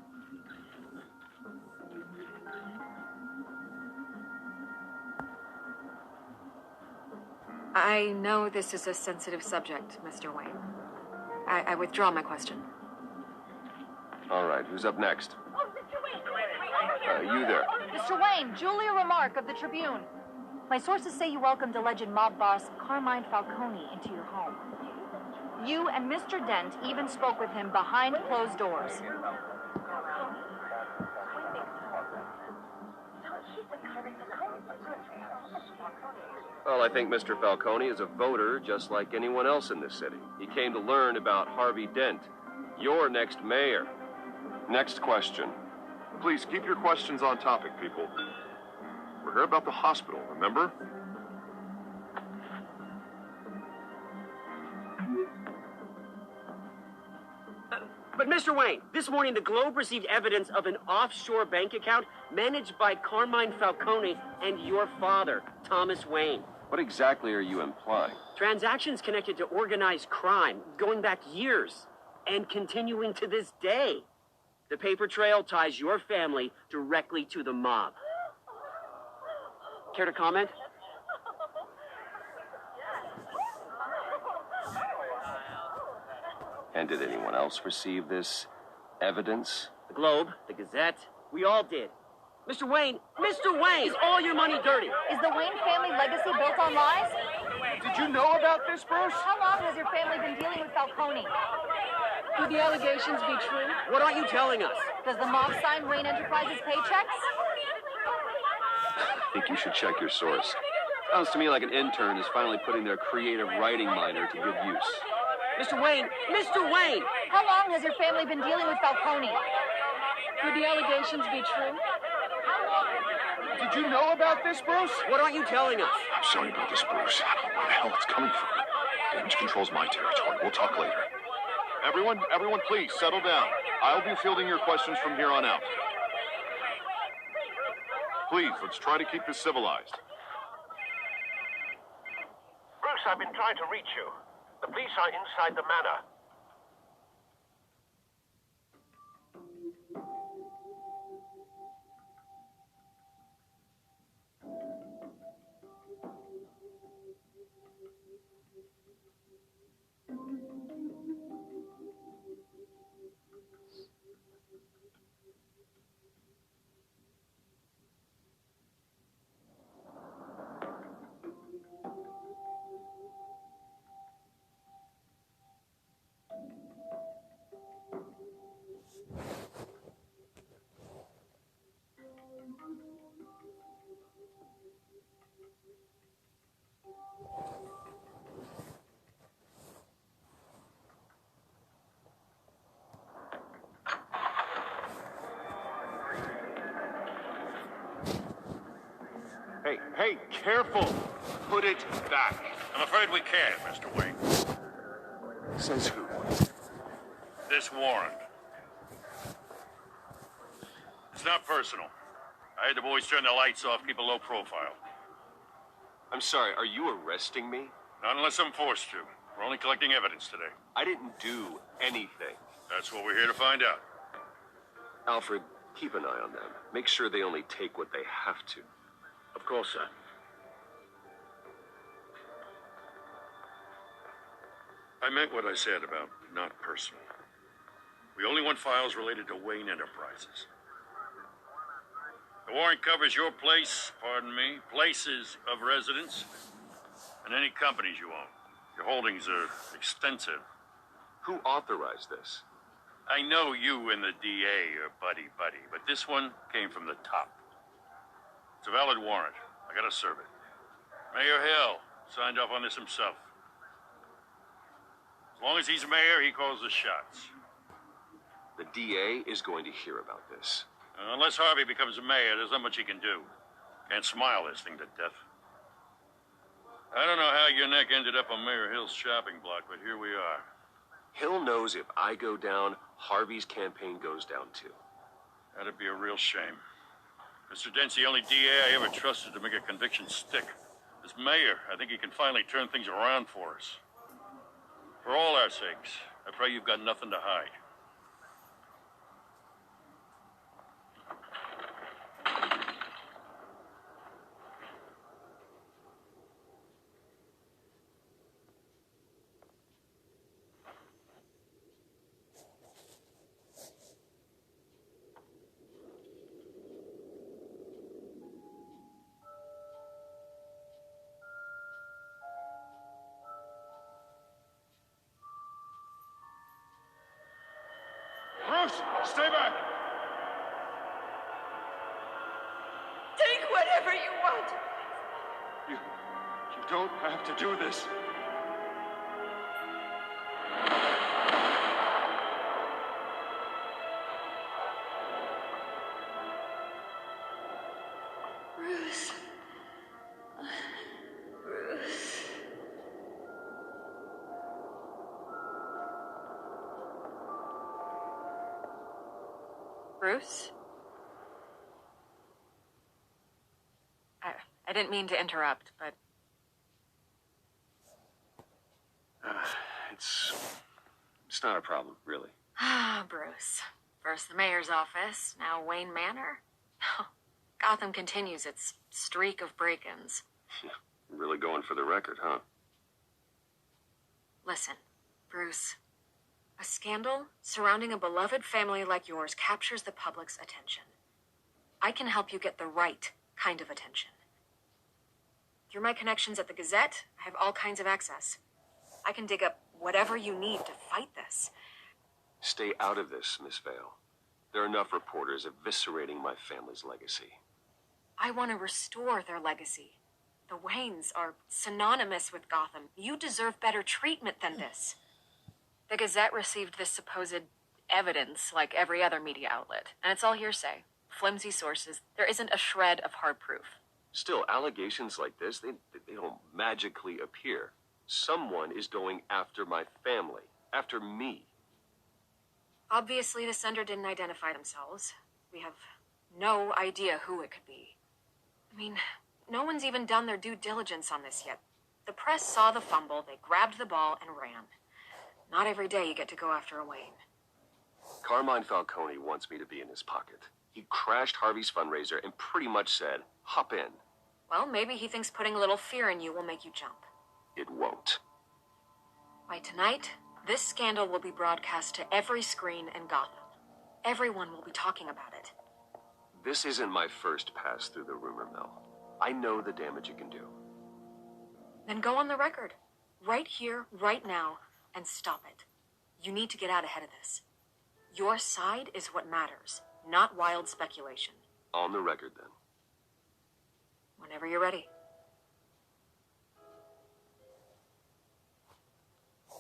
Speaker 14: I know this is a sensitive subject, Mr. Wayne. I withdraw my question.
Speaker 7: All right, who's up next? You there.
Speaker 10: Mr. Wayne, Julia Remark of the Tribune. My sources say you welcomed alleged mob boss Carmine Falcone into your home. You and Mr. Dent even spoke with him behind closed doors.
Speaker 7: Well, I think Mr. Falcone is a voter just like anyone else in this city. He came to learn about Harvey Dent, your next mayor. Next question.
Speaker 8: Please keep your questions on topic, people. We're here about the hospital, remember?
Speaker 12: But Mr. Wayne, this morning the Globe received evidence of an offshore bank account managed by Carmine Falcone and your father, Thomas Wayne.
Speaker 7: What exactly are you implying?
Speaker 12: Transactions connected to organized crime, going back years, and continuing to this day. The paper trail ties your family directly to the mob. Care to comment?
Speaker 7: And did anyone else receive this evidence?
Speaker 12: The Globe, the Gazette, we all did. Mr. Wayne, is all your money dirty?
Speaker 10: Is the Wayne family legacy built on lies?
Speaker 13: Did you know about this, Bruce?
Speaker 10: How long has your family been dealing with Falcone?
Speaker 14: Could the allegations be true?
Speaker 12: What aren't you telling us?
Speaker 10: Does the mob sign Wayne Enterprises paychecks?
Speaker 7: I think you should check your source. Sounds to me like an intern is finally putting their creative writing minor to good use.
Speaker 12: Mr. Wayne!
Speaker 10: How long has your family been dealing with Falcone?
Speaker 14: Could the allegations be true?
Speaker 13: Did you know about this, Bruce?
Speaker 12: What aren't you telling us?
Speaker 8: I'm sorry about this, Bruce. I don't know where the hell it's coming from. Damage control's my territory. We'll talk later. Everyone, please, settle down. I'll be fielding your questions from here on out.
Speaker 15: Please, let's try to keep this civilized.
Speaker 6: Bruce, I've been trying to reach you. The police are inside the manor.
Speaker 15: Hey, careful! Put it back.
Speaker 9: I'm afraid we can't, Mr. Wayne.
Speaker 15: Says who?
Speaker 9: This warrant. It's not personal. I had the boys turn the lights off, keep a low profile.
Speaker 7: I'm sorry, are you arresting me?
Speaker 9: Not unless I'm forced to. We're only collecting evidence today.
Speaker 7: I didn't do anything.
Speaker 9: That's what we're here to find out.
Speaker 7: Alfred, keep an eye on them. Make sure they only take what they have to.
Speaker 6: Of course, sir.
Speaker 9: I meant what I said about not personal. We only want files related to Wayne Enterprises. The warrant covers your place, pardon me, places of residence, and any companies you own. Your holdings are extensive.
Speaker 7: Who authorized this?
Speaker 9: I know you and the DA are buddy-buddy, but this one came from the top. It's a valid warrant. I gotta serve it. Mayor Hill signed off on this himself. As long as he's mayor, he calls the shots.
Speaker 7: The DA is going to hear about this.
Speaker 9: Unless Harvey becomes mayor, there's not much he can do. Can't smile this thing to death. I don't know how your neck ended up on Mayor Hill's shopping block, but here we are.
Speaker 7: Hill knows if I go down, Harvey's campaign goes down too.
Speaker 9: That'd be a real shame. Mr. Dent's the only DA I ever trusted to make a conviction stick. As mayor, I think he can finally turn things around for us. For all our sakes, I pray you've got nothing to hide.
Speaker 15: Bruce, stay back!
Speaker 5: Take whatever you want.
Speaker 15: You don't have to do this.
Speaker 5: Bruce. Bruce.
Speaker 14: Bruce? I didn't mean to interrupt, but...
Speaker 7: It's not a problem, really.
Speaker 14: Ah, Bruce. First the mayor's office, now Wayne Manor. Gotham continues its streak of break-ins.
Speaker 7: Really going for the record, huh?
Speaker 14: Listen, Bruce. A scandal surrounding a beloved family like yours captures the public's attention. I can help you get the right kind of attention. Through my connections at the Gazette, I have all kinds of access. I can dig up whatever you need to fight this.
Speaker 7: Stay out of this, Miss Vale. There are enough reporters eviscerating my family's legacy.
Speaker 14: I want to restore their legacy. The Waynes are synonymous with Gotham. You deserve better treatment than this. The Gazette received this supposed evidence like every other media outlet, and it's all hearsay. Flimsy sources. There isn't a shred of hard proof.
Speaker 7: Still, allegations like this, they don't magically appear. Someone is going after my family, after me.
Speaker 14: Obviously, the sender didn't identify themselves. We have no idea who it could be. I mean, no one's even done their due diligence on this yet. The press saw the fumble, they grabbed the ball, and ran. Not every day you get to go after a Wayne.
Speaker 7: Carmine Falcone wants me to be in his pocket. He crashed Harvey's fundraiser and pretty much said, hop in.
Speaker 14: Well, maybe he thinks putting a little fear in you will make you jump.
Speaker 7: It won't.
Speaker 14: By tonight, this scandal will be broadcast to every screen in Gotham. Everyone will be talking about it.
Speaker 7: This isn't my first pass through the rumor mill. I know the damage it can do.
Speaker 14: Then go on the record. Right here, right now, and stop it. You need to get out ahead of this. Your side is what matters, not wild speculation.
Speaker 7: On the record, then.
Speaker 14: Whenever you're ready.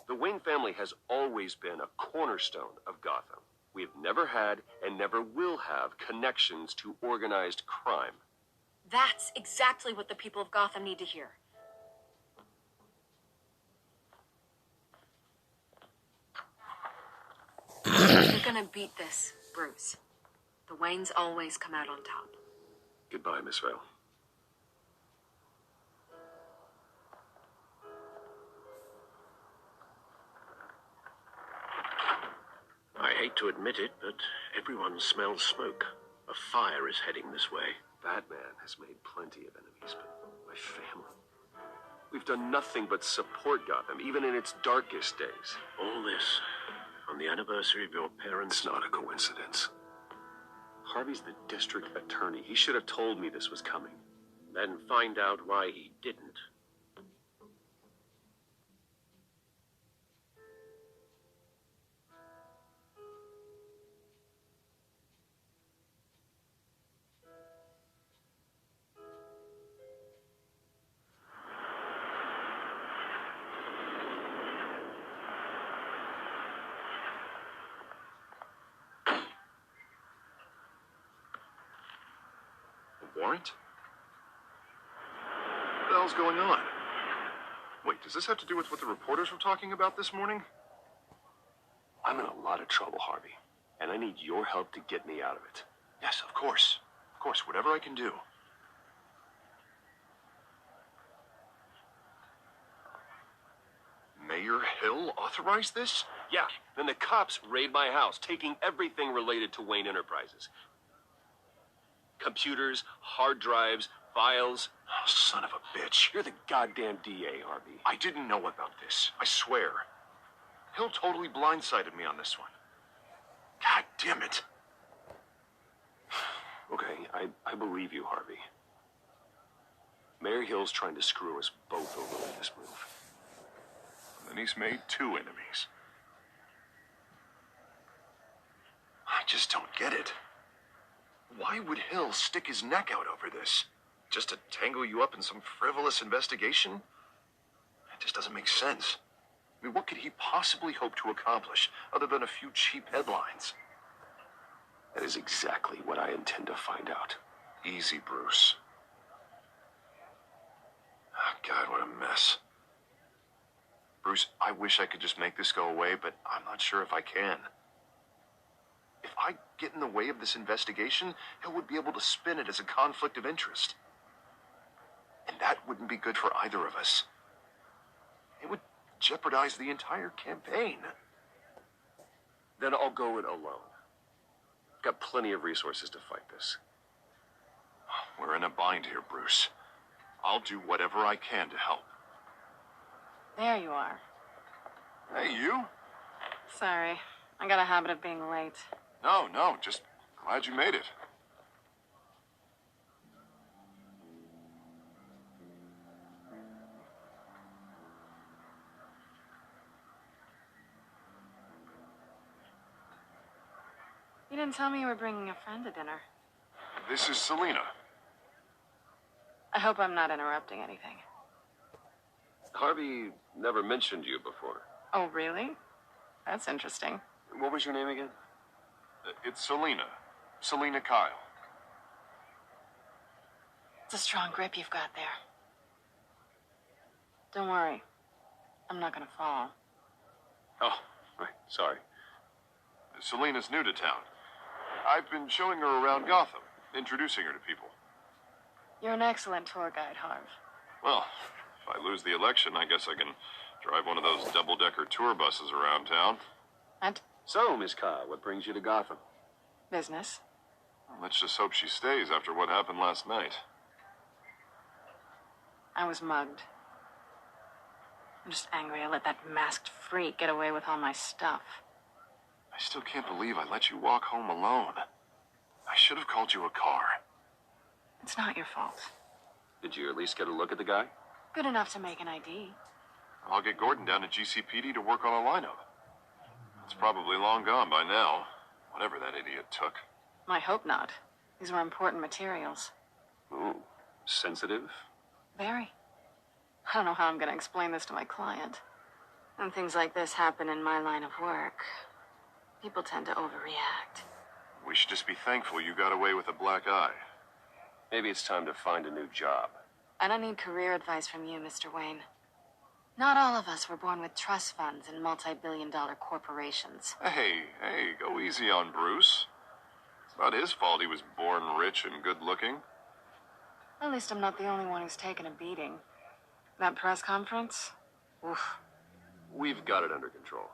Speaker 7: The Wayne family has always been a cornerstone of Gotham. We have never had and never will have connections to organized crime.
Speaker 14: That's exactly what the people of Gotham need to hear. You're gonna beat this, Bruce. The Waynes always come out on top.
Speaker 7: Goodbye, Miss Vale.
Speaker 6: I hate to admit it, but everyone smells smoke. A fire is heading this way.
Speaker 7: Batman has made plenty of enemies, but my family... We've done nothing but support Gotham, even in its darkest days.
Speaker 6: All this on the anniversary of your parents'
Speaker 7: It's not a coincidence. Harvey's the district attorney. He should have told me this was coming.
Speaker 6: Then find out why he didn't.
Speaker 8: Warrant? What the hell's going on? Wait, does this have to do with what the reporters were talking about this morning?
Speaker 7: I'm in a lot of trouble, Harvey, and I need your help to get me out of it.
Speaker 8: Yes, of course. Of course, whatever I can do. Mayor Hill authorized this?
Speaker 7: Yeah, then the cops raid my house, taking everything related to Wayne Enterprises. Computers, hard drives, files.
Speaker 8: Oh, son of a bitch.
Speaker 7: You're the goddamn DA, Harvey.
Speaker 8: I didn't know about this. I swear. Hill totally blindsided me on this one. God damn it.
Speaker 7: Okay, I believe you, Harvey. Mayor Hill's trying to screw us both over with this move.
Speaker 8: Then he's made two enemies. I just don't get it. Why would Hill stick his neck out over this? Just to tangle you up in some frivolous investigation? It just doesn't make sense. I mean, what could he possibly hope to accomplish other than a few cheap headlines?
Speaker 7: That is exactly what I intend to find out.
Speaker 8: Easy, Bruce. Oh, God, what a mess. Bruce, I wish I could just make this go away, but I'm not sure if I can. If I get in the way of this investigation, Hill would be able to spin it as a conflict of interest. And that wouldn't be good for either of us. It would jeopardize the entire campaign.
Speaker 7: Then I'll go it alone. Got plenty of resources to fight this.
Speaker 8: We're in a bind here, Bruce. I'll do whatever I can to help.
Speaker 16: There you are.
Speaker 8: Hey, you?
Speaker 16: Sorry, I got a habit of being late.
Speaker 8: No, just glad you made it.
Speaker 16: You didn't tell me you were bringing a friend to dinner.
Speaker 8: This is Selena.
Speaker 16: I hope I'm not interrupting anything.
Speaker 7: Harvey never mentioned you before.
Speaker 16: Oh, really? That's interesting.
Speaker 7: What was your name again?
Speaker 8: It's Selena. Selena Kyle.
Speaker 16: It's a strong grip you've got there. Don't worry. I'm not gonna fall.
Speaker 7: Oh, right. Sorry.
Speaker 8: Selena's new to town. I've been showing her around Gotham, introducing her to people.
Speaker 16: You're an excellent tour guide, Harv.
Speaker 17: Well, if I lose the election, I guess I can drive one of those double-decker tour buses around town.
Speaker 16: And?
Speaker 7: So, Miss Carr, what brings you to Gotham?
Speaker 16: Business.
Speaker 17: Well, let's just hope she stays after what happened last night.
Speaker 16: I was mugged. I'm just angry I let that masked freak get away with all my stuff.
Speaker 17: I still can't believe I let you walk home alone. I should have called you a car.
Speaker 16: It's not your fault.
Speaker 7: Did you at least get a look at the guy?
Speaker 16: Good enough to make an ID.
Speaker 17: I'll get Gordon down to GCPD to work on a lineup. It's probably long gone by now, whatever that idiot took.
Speaker 16: I hope not. These were important materials.
Speaker 7: Ooh, sensitive?
Speaker 16: Very. I don't know how I'm going to explain this to my client. When things like this happen in my line of work, people tend to overreact.
Speaker 17: We should just be thankful you got away with a black eye.
Speaker 7: Maybe it's time to find a new job.
Speaker 16: I don't need career advice from you, Mr. Wayne. Not all of us were born with trust funds and multi-billion-dollar corporations.
Speaker 17: Hey, go easy on Bruce. It's not his fault he was born rich and good-looking.
Speaker 16: At least I'm not the only one who's taken a beating. That press conference? Oof.
Speaker 7: We've got it under control.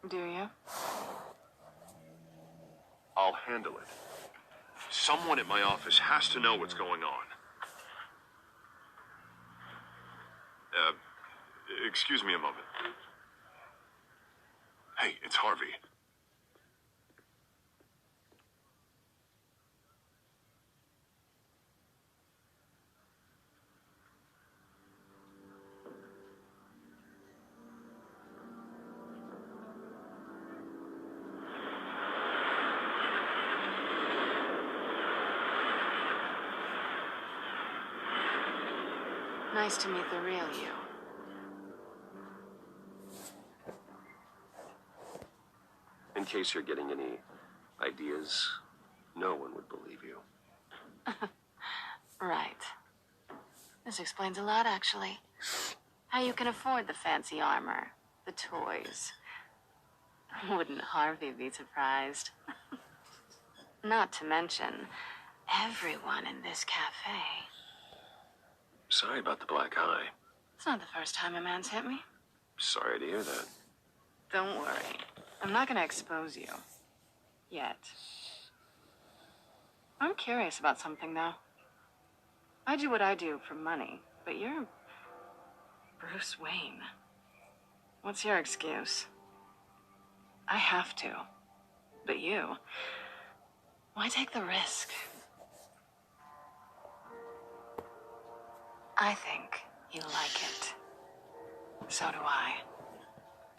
Speaker 16: Do you?
Speaker 17: I'll handle it. Someone at my office has to know what's going on. Excuse me a moment. Hey, it's Harvey.
Speaker 16: Nice to meet the real you.
Speaker 7: In case you're getting any ideas, no one would believe you.
Speaker 16: Right. This explains a lot, actually. How you can afford the fancy armor, the toys. Wouldn't Harvey be surprised? Not to mention, everyone in this cafe.
Speaker 7: Sorry about the black eye.
Speaker 16: It's not the first time a man's hit me.
Speaker 7: Sorry to hear that.
Speaker 16: Don't worry. I'm not going to expose you. Yet. I'm curious about something, though. I do what I do for money, but you're Bruce Wayne. What's your excuse? I have to. But you, why take the risk? I think you like it. So do I.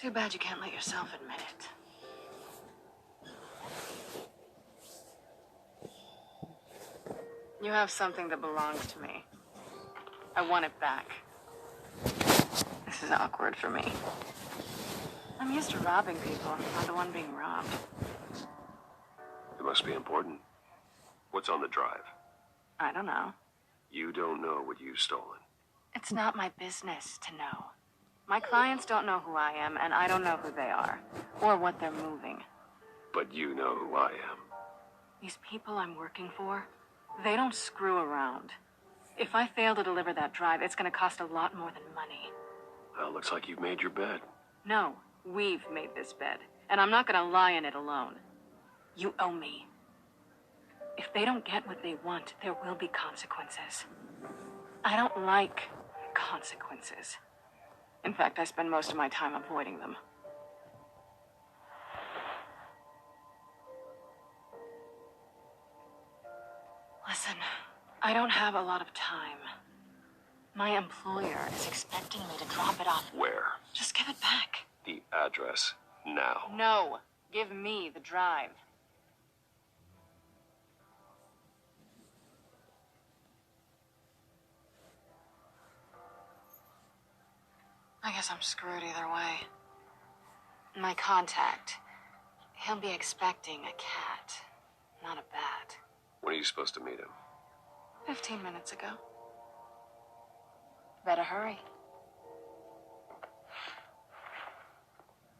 Speaker 16: Too bad you can't let yourself admit it. You have something that belongs to me. I want it back. This is awkward for me. I'm used to robbing people, not the one being robbed.
Speaker 7: It must be important. What's on the drive?
Speaker 16: I don't know.
Speaker 7: You don't know what you've stolen.
Speaker 16: It's not my business to know. My clients don't know who I am, and I don't know who they are, or what they're moving.
Speaker 7: But you know who I am.
Speaker 16: These people I'm working for, they don't screw around. If I fail to deliver that drive, it's going to cost a lot more than money.
Speaker 7: Well, looks like you've made your bed.
Speaker 16: No, we've made this bed, and I'm not going to lie in it alone. You owe me. If they don't get what they want, there will be consequences. I don't like consequences. In fact, I spend most of my time avoiding them. Listen, I don't have a lot of time. My employer is expecting me to drop it off.
Speaker 7: Where?
Speaker 16: Just give it back.
Speaker 7: The address, now.
Speaker 16: No, give me the drive. I guess I'm screwed either way. My contact, he'll be expecting a cat, not a bat.
Speaker 7: When are you supposed to meet him?
Speaker 16: 15 minutes ago. Better hurry.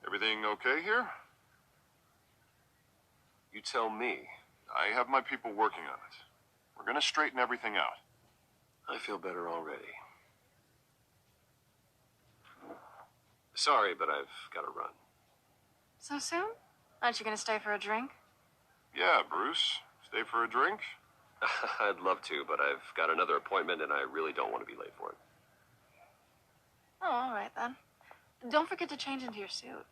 Speaker 17: Everything okay here?
Speaker 7: You tell me.
Speaker 17: I have my people working on it. We're gonna straighten everything out.
Speaker 7: I feel better already. Sorry, but I've got to run.
Speaker 16: So soon? Aren't you gonna stay for a drink?
Speaker 17: Yeah, Bruce. Stay for a drink?
Speaker 7: I'd love to, but I've got another appointment and I really don't want to be late for it.
Speaker 16: Oh, all right then. Don't forget to change into your suit.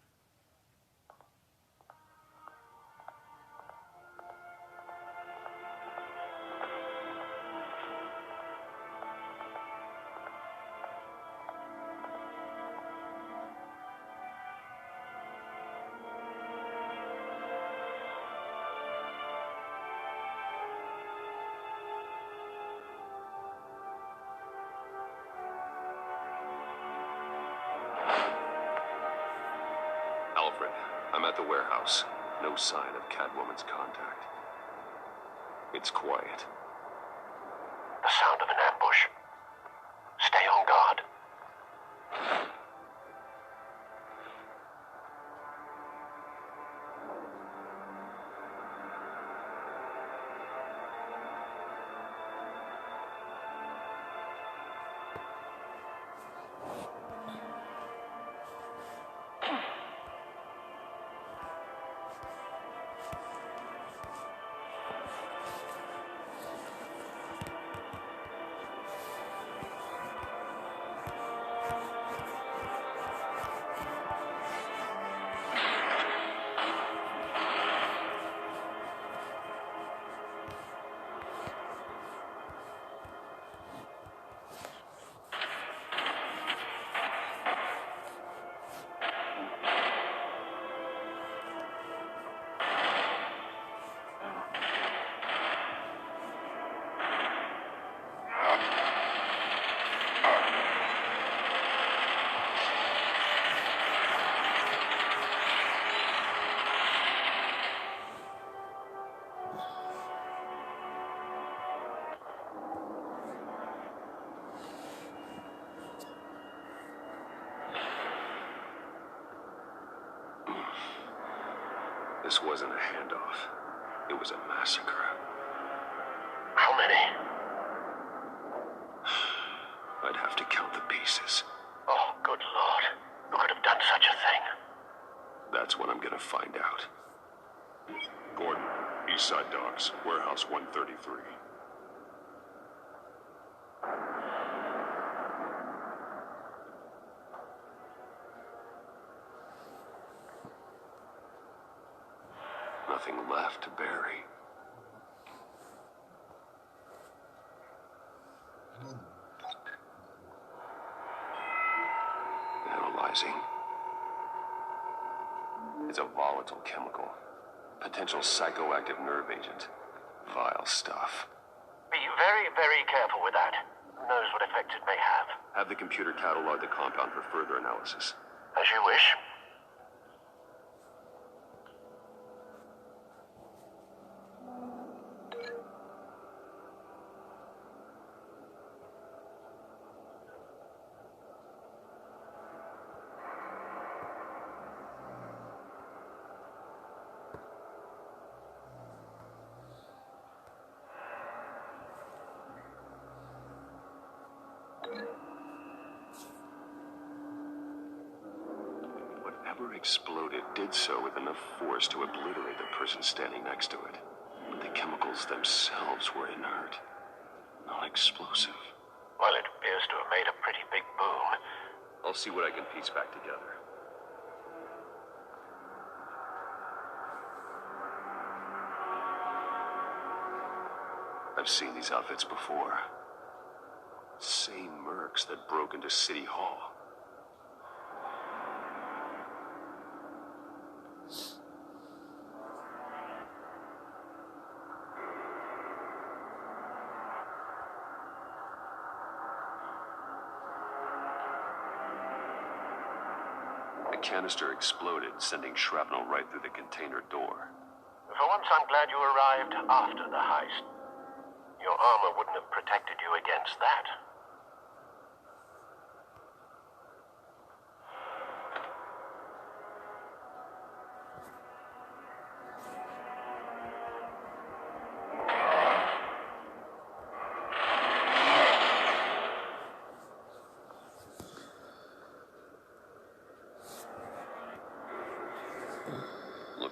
Speaker 7: Alfred, I'm at the warehouse. No sign of Catwoman's contact. It's quiet.
Speaker 6: The sound of an ambush. Stay on guard.
Speaker 7: This wasn't a handoff. It was a massacre.
Speaker 6: How many?
Speaker 7: I'd have to count the pieces.
Speaker 6: Oh, good Lord. Who could have done such a thing?
Speaker 7: That's what I'm gonna find out.
Speaker 17: Gordon, Eastside Docks, Warehouse 133.
Speaker 7: Nothing left to bury. Analyzing. It's a volatile chemical. Potential psychoactive nerve agent. Vile stuff.
Speaker 6: Be very, very careful with that. Who knows what effect it may have.
Speaker 7: Have the computer catalog the compound for further analysis.
Speaker 6: As you wish.
Speaker 7: Whatever exploded did so with enough force to obliterate the person standing next to it. But the chemicals themselves were inert, not explosive.
Speaker 6: Well, it appears to have made a pretty big boom.
Speaker 7: I'll see what I can piece back together. I've seen these outfits before. Same mercs that broke into City Hall. The canister exploded, sending shrapnel right through the container door.
Speaker 6: For once, I'm glad you arrived after the heist. Your armor wouldn't have protected you against that.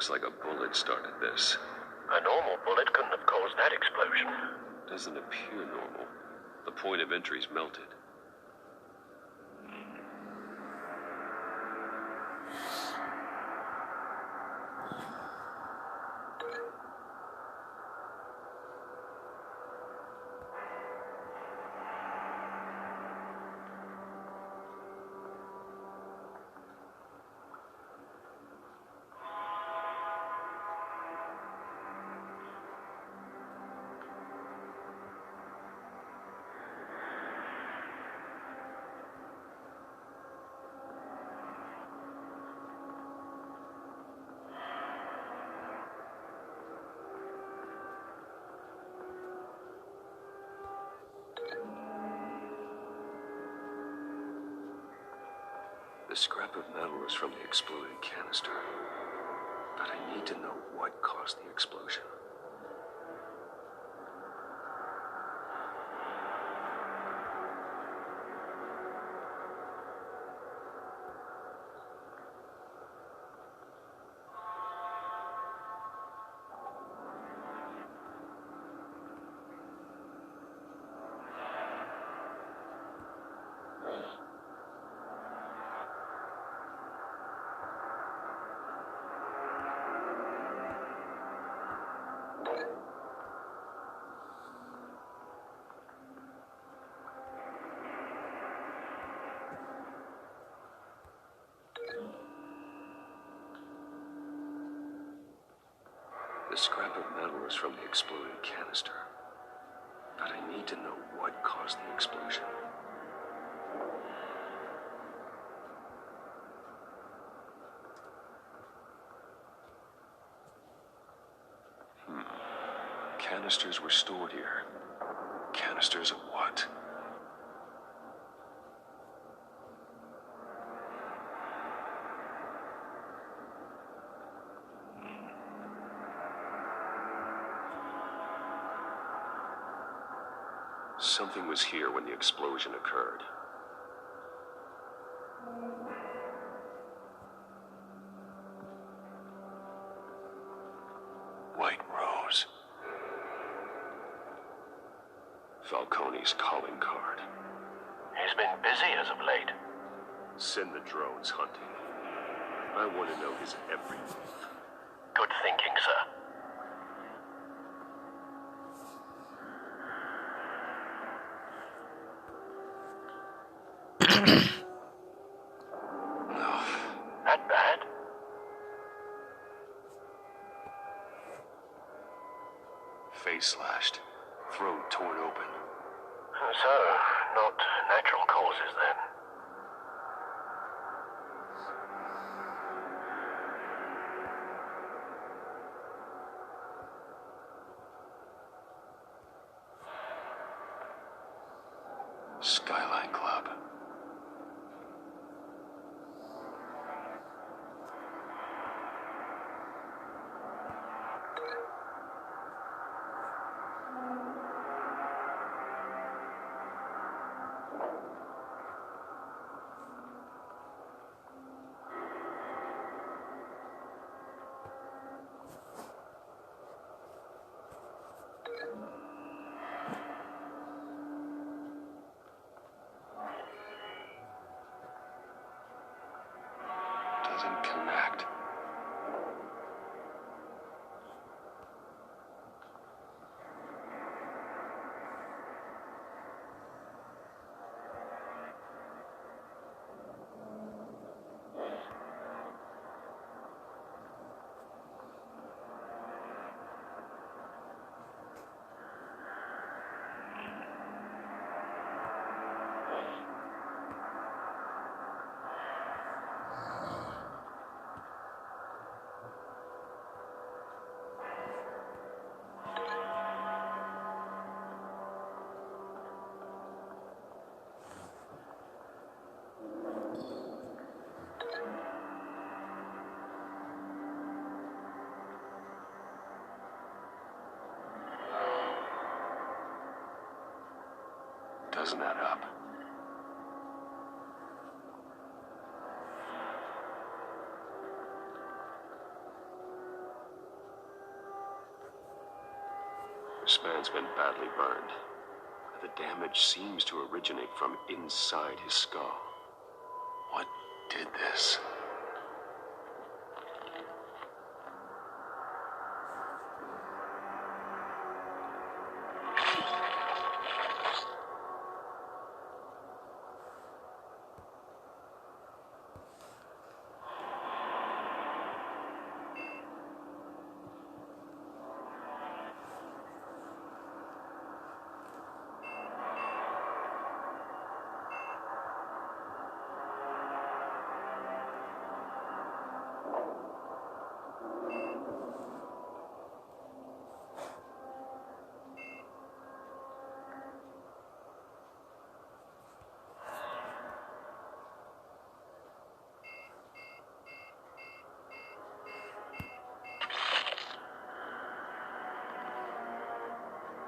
Speaker 7: Looks like a bullet started this.
Speaker 6: A normal bullet couldn't have caused that explosion.
Speaker 7: Doesn't appear normal. The point of entry's melted. The scrap of metal is from the exploded canister. But I need to know what caused the explosion. The scrap of metal is from the exploded canister. But I need to know what caused the explosion. Canisters were stored here. Canisters of what? Something was here when the explosion occurred. White Rose. Falcone's calling card.
Speaker 6: He's been busy as of late.
Speaker 7: Send the drones hunting. I want to know his every move.
Speaker 6: Good thinking, sir. That bad?
Speaker 7: Face slashed. Throat torn open.
Speaker 6: So, not natural causes then.
Speaker 7: Skyline Club. Doesn't connect. Doesn't add up. man's been badly burned. The damage seems to originate from inside his skull.
Speaker 17: What did this?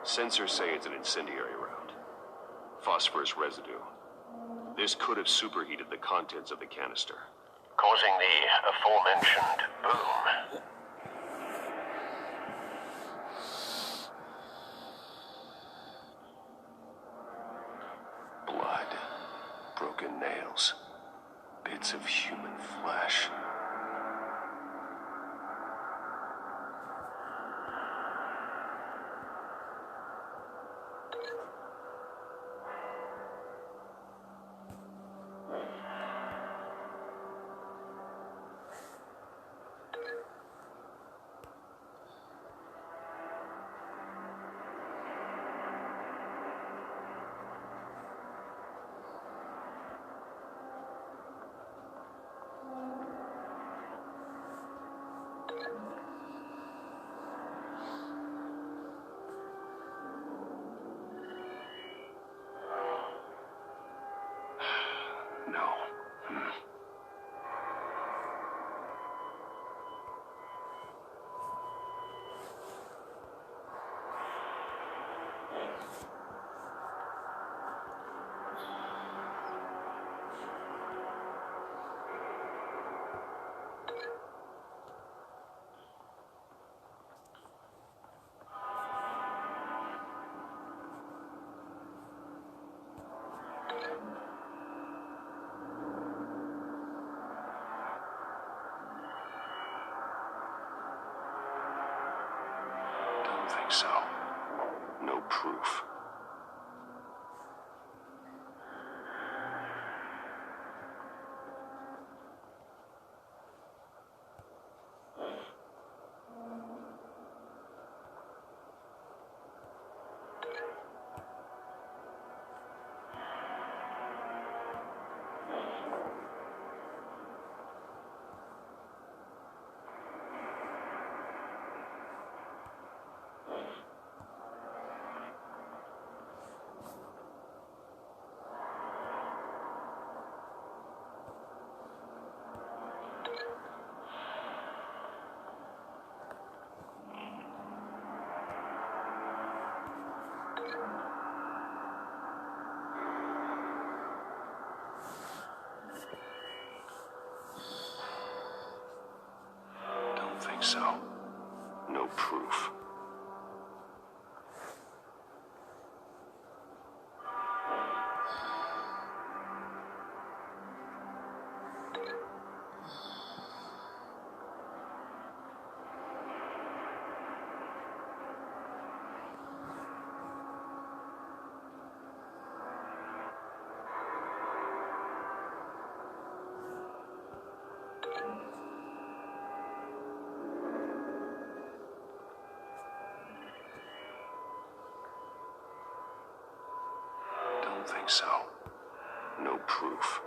Speaker 7: Sensors say it's an incendiary round. Phosphorus residue. This could have superheated the contents of the canister,
Speaker 6: causing the aforementioned boom.
Speaker 7: Blood, broken nails, bits of human flesh. No. Don't think so. No proof. Don't think so. No proof. Don't think so. No proof.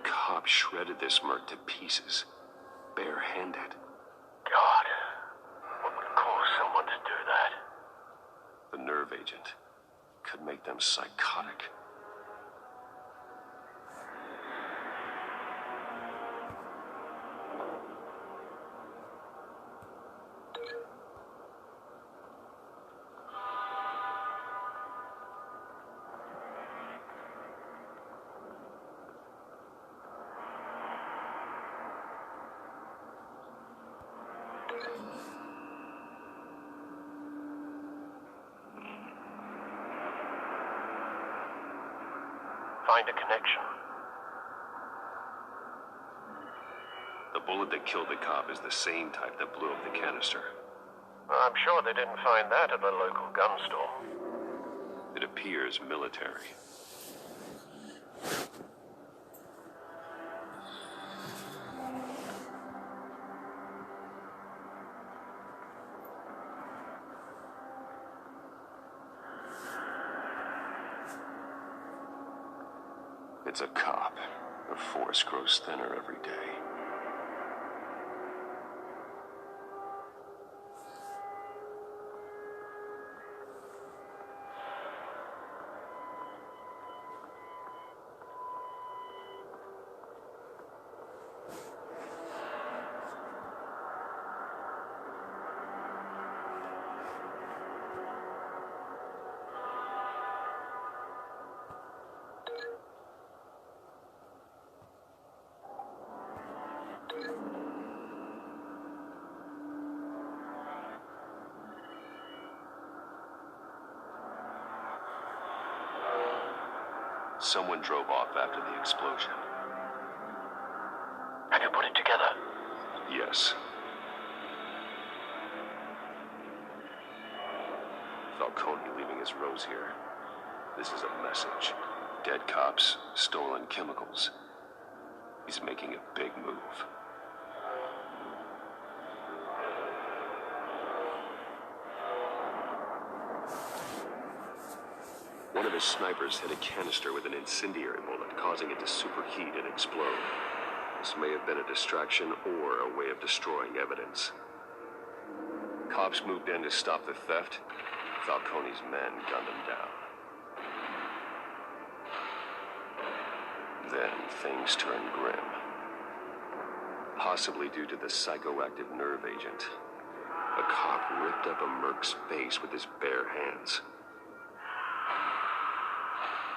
Speaker 7: Cop shredded this merc to pieces, barehanded.
Speaker 6: God, what would someone to do that.
Speaker 7: The nerve agent could make them psychotic.
Speaker 6: Find a connection.
Speaker 7: The bullet that killed the cop is the same type that blew up the canister.
Speaker 6: I'm sure they didn't find that at the local gun store.
Speaker 7: It appears military. It's a cop. The force grows thinner every day. Someone drove off after the explosion.
Speaker 6: Have you put it together?
Speaker 7: Yes. Falcone leaving his rose here. This is a message. Dead cops, stolen chemicals. He's making a big move. One of his snipers hit a canister with an incendiary bullet, causing it to superheat and explode. This may have been a distraction or a way of destroying evidence. Cops moved in to stop the theft. Falcone's men gunned him down. Then things turned grim. Possibly due to the psychoactive nerve agent. A cop ripped up a merc's face with his bare hands.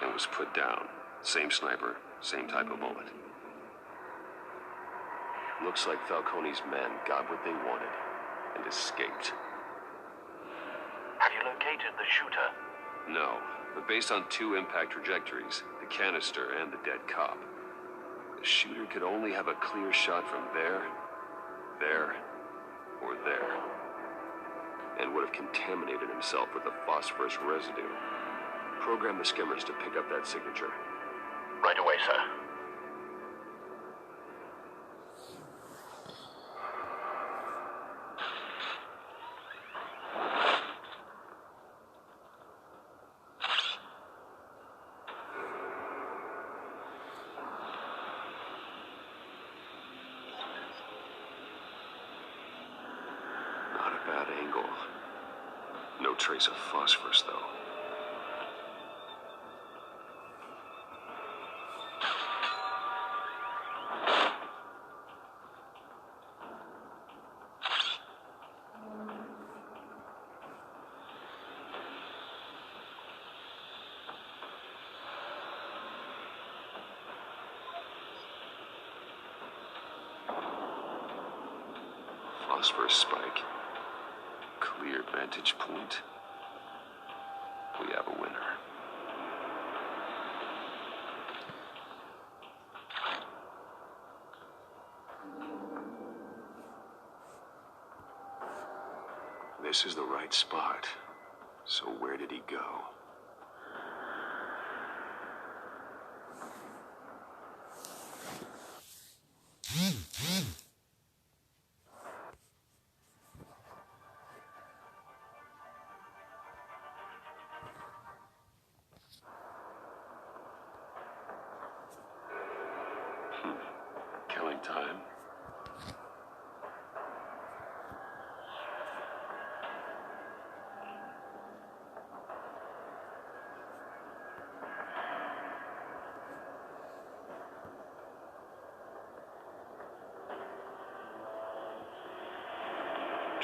Speaker 7: And was put down. Same sniper, same type of bullet. Looks like Falcone's men got what they wanted and escaped.
Speaker 6: Have you located the shooter?
Speaker 7: No, but based on two impact trajectories, the canister and the dead cop, the shooter could only have a clear shot from there, or there, and would have contaminated himself with the phosphorus residue. Program the skimmers to pick up that signature.
Speaker 6: Right away, sir.
Speaker 7: Not a bad angle. No trace of phosphorus, though. Phosphorus spike. Clear vantage point. We have a winner. This is the right spot. So where did he go? Killing time.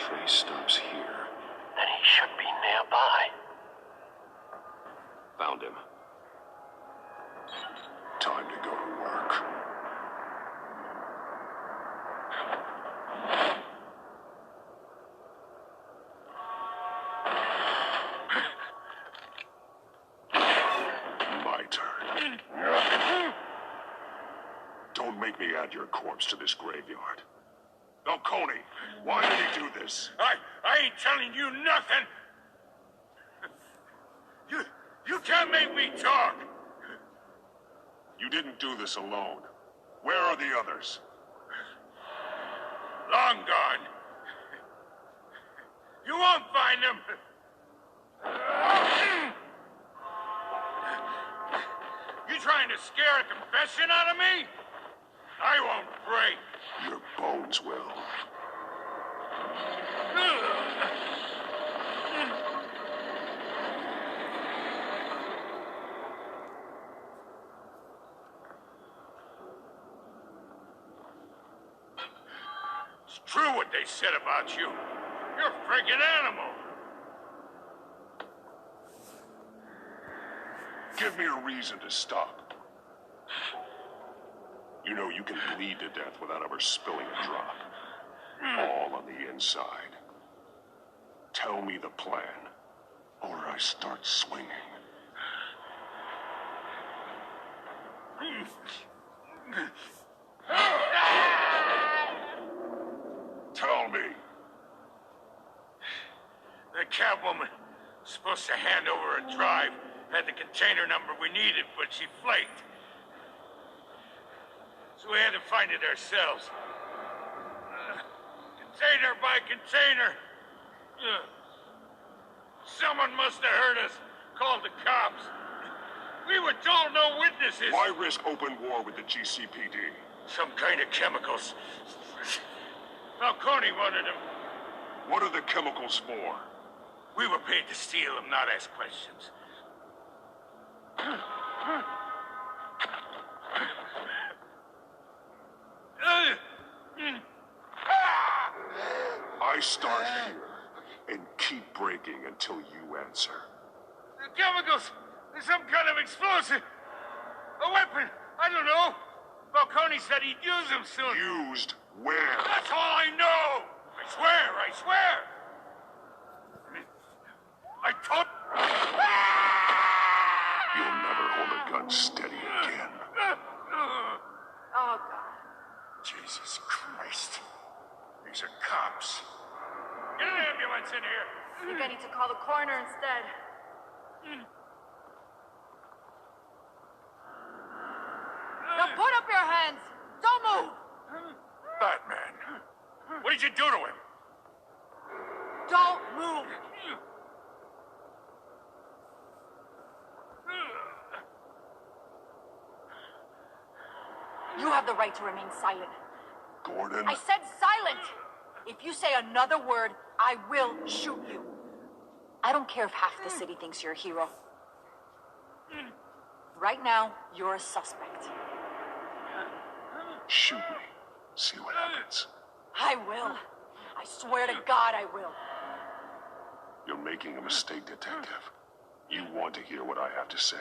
Speaker 6: trace stops here.
Speaker 18: Then he should be nearby.
Speaker 6: Found him. Time to go to work. My turn. Don't make me add your corpse to this graveyard. Falcone, why did he do this?
Speaker 11: I ain't telling you nothing. You can't make me talk.
Speaker 6: You didn't do this alone. Where are the others?
Speaker 11: Long gone. You won't find them. You trying to scare a confession out of me? I won't break.
Speaker 6: Your bones will.
Speaker 11: It's true what they said about you. You're a friggin' animal.
Speaker 6: Give me a reason to stop. You know you can bleed to death without ever spilling a drop. All on the inside. Tell me the plan, or I start swinging. Tell me.
Speaker 11: The Catwoman was supposed to hand over a drive, had the container number we needed, but she flaked. So we had to find it ourselves. Container by container. Someone must have heard us, called the cops. We were told no witnesses.
Speaker 6: Why risk open war with the GCPD?
Speaker 11: Some kind of chemicals. Falcone wanted them.
Speaker 6: What are the chemicals for?
Speaker 11: We were paid to steal them, not ask questions.
Speaker 6: I start here and keep breaking until you answer.
Speaker 11: The chemicals! There's some kind of explosive! A weapon! I don't know! Falcone said he'd use them soon.
Speaker 6: Used where?
Speaker 11: That's all I know! I swear, I swear! I told...
Speaker 6: You'll never hold a gun steady again.
Speaker 14: Oh, God.
Speaker 11: Jesus Christ. These are cops. Get an ambulance in here!
Speaker 14: I think I need to call the coroner instead. Now put up your hands! Don't move!
Speaker 11: Batman. What did you do to him?
Speaker 14: Don't move! You have the right to remain silent.
Speaker 6: Gordon?
Speaker 14: I said silent! If you say another word, I will shoot you. I don't care if half the city thinks you're a hero. Right now, you're a suspect.
Speaker 6: Shoot me. See what happens.
Speaker 14: I will. I swear to God I will.
Speaker 6: You're making a mistake, Detective. You want to hear what I have to say.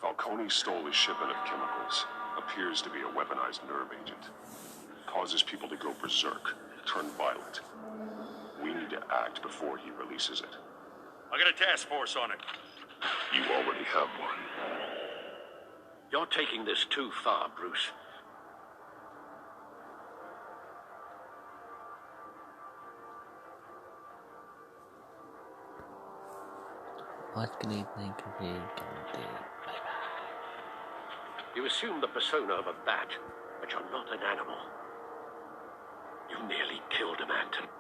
Speaker 6: Falcone stole a shipment of chemicals. Appears to be a weaponized nerve agent. Causes people to go berserk, turn violent. We need to act before he releases it.
Speaker 11: I got a task force on it.
Speaker 6: You already have one. You're taking this too far, Bruce. You assume the persona of a bat, but you're not an animal. You nearly killed a man tonight.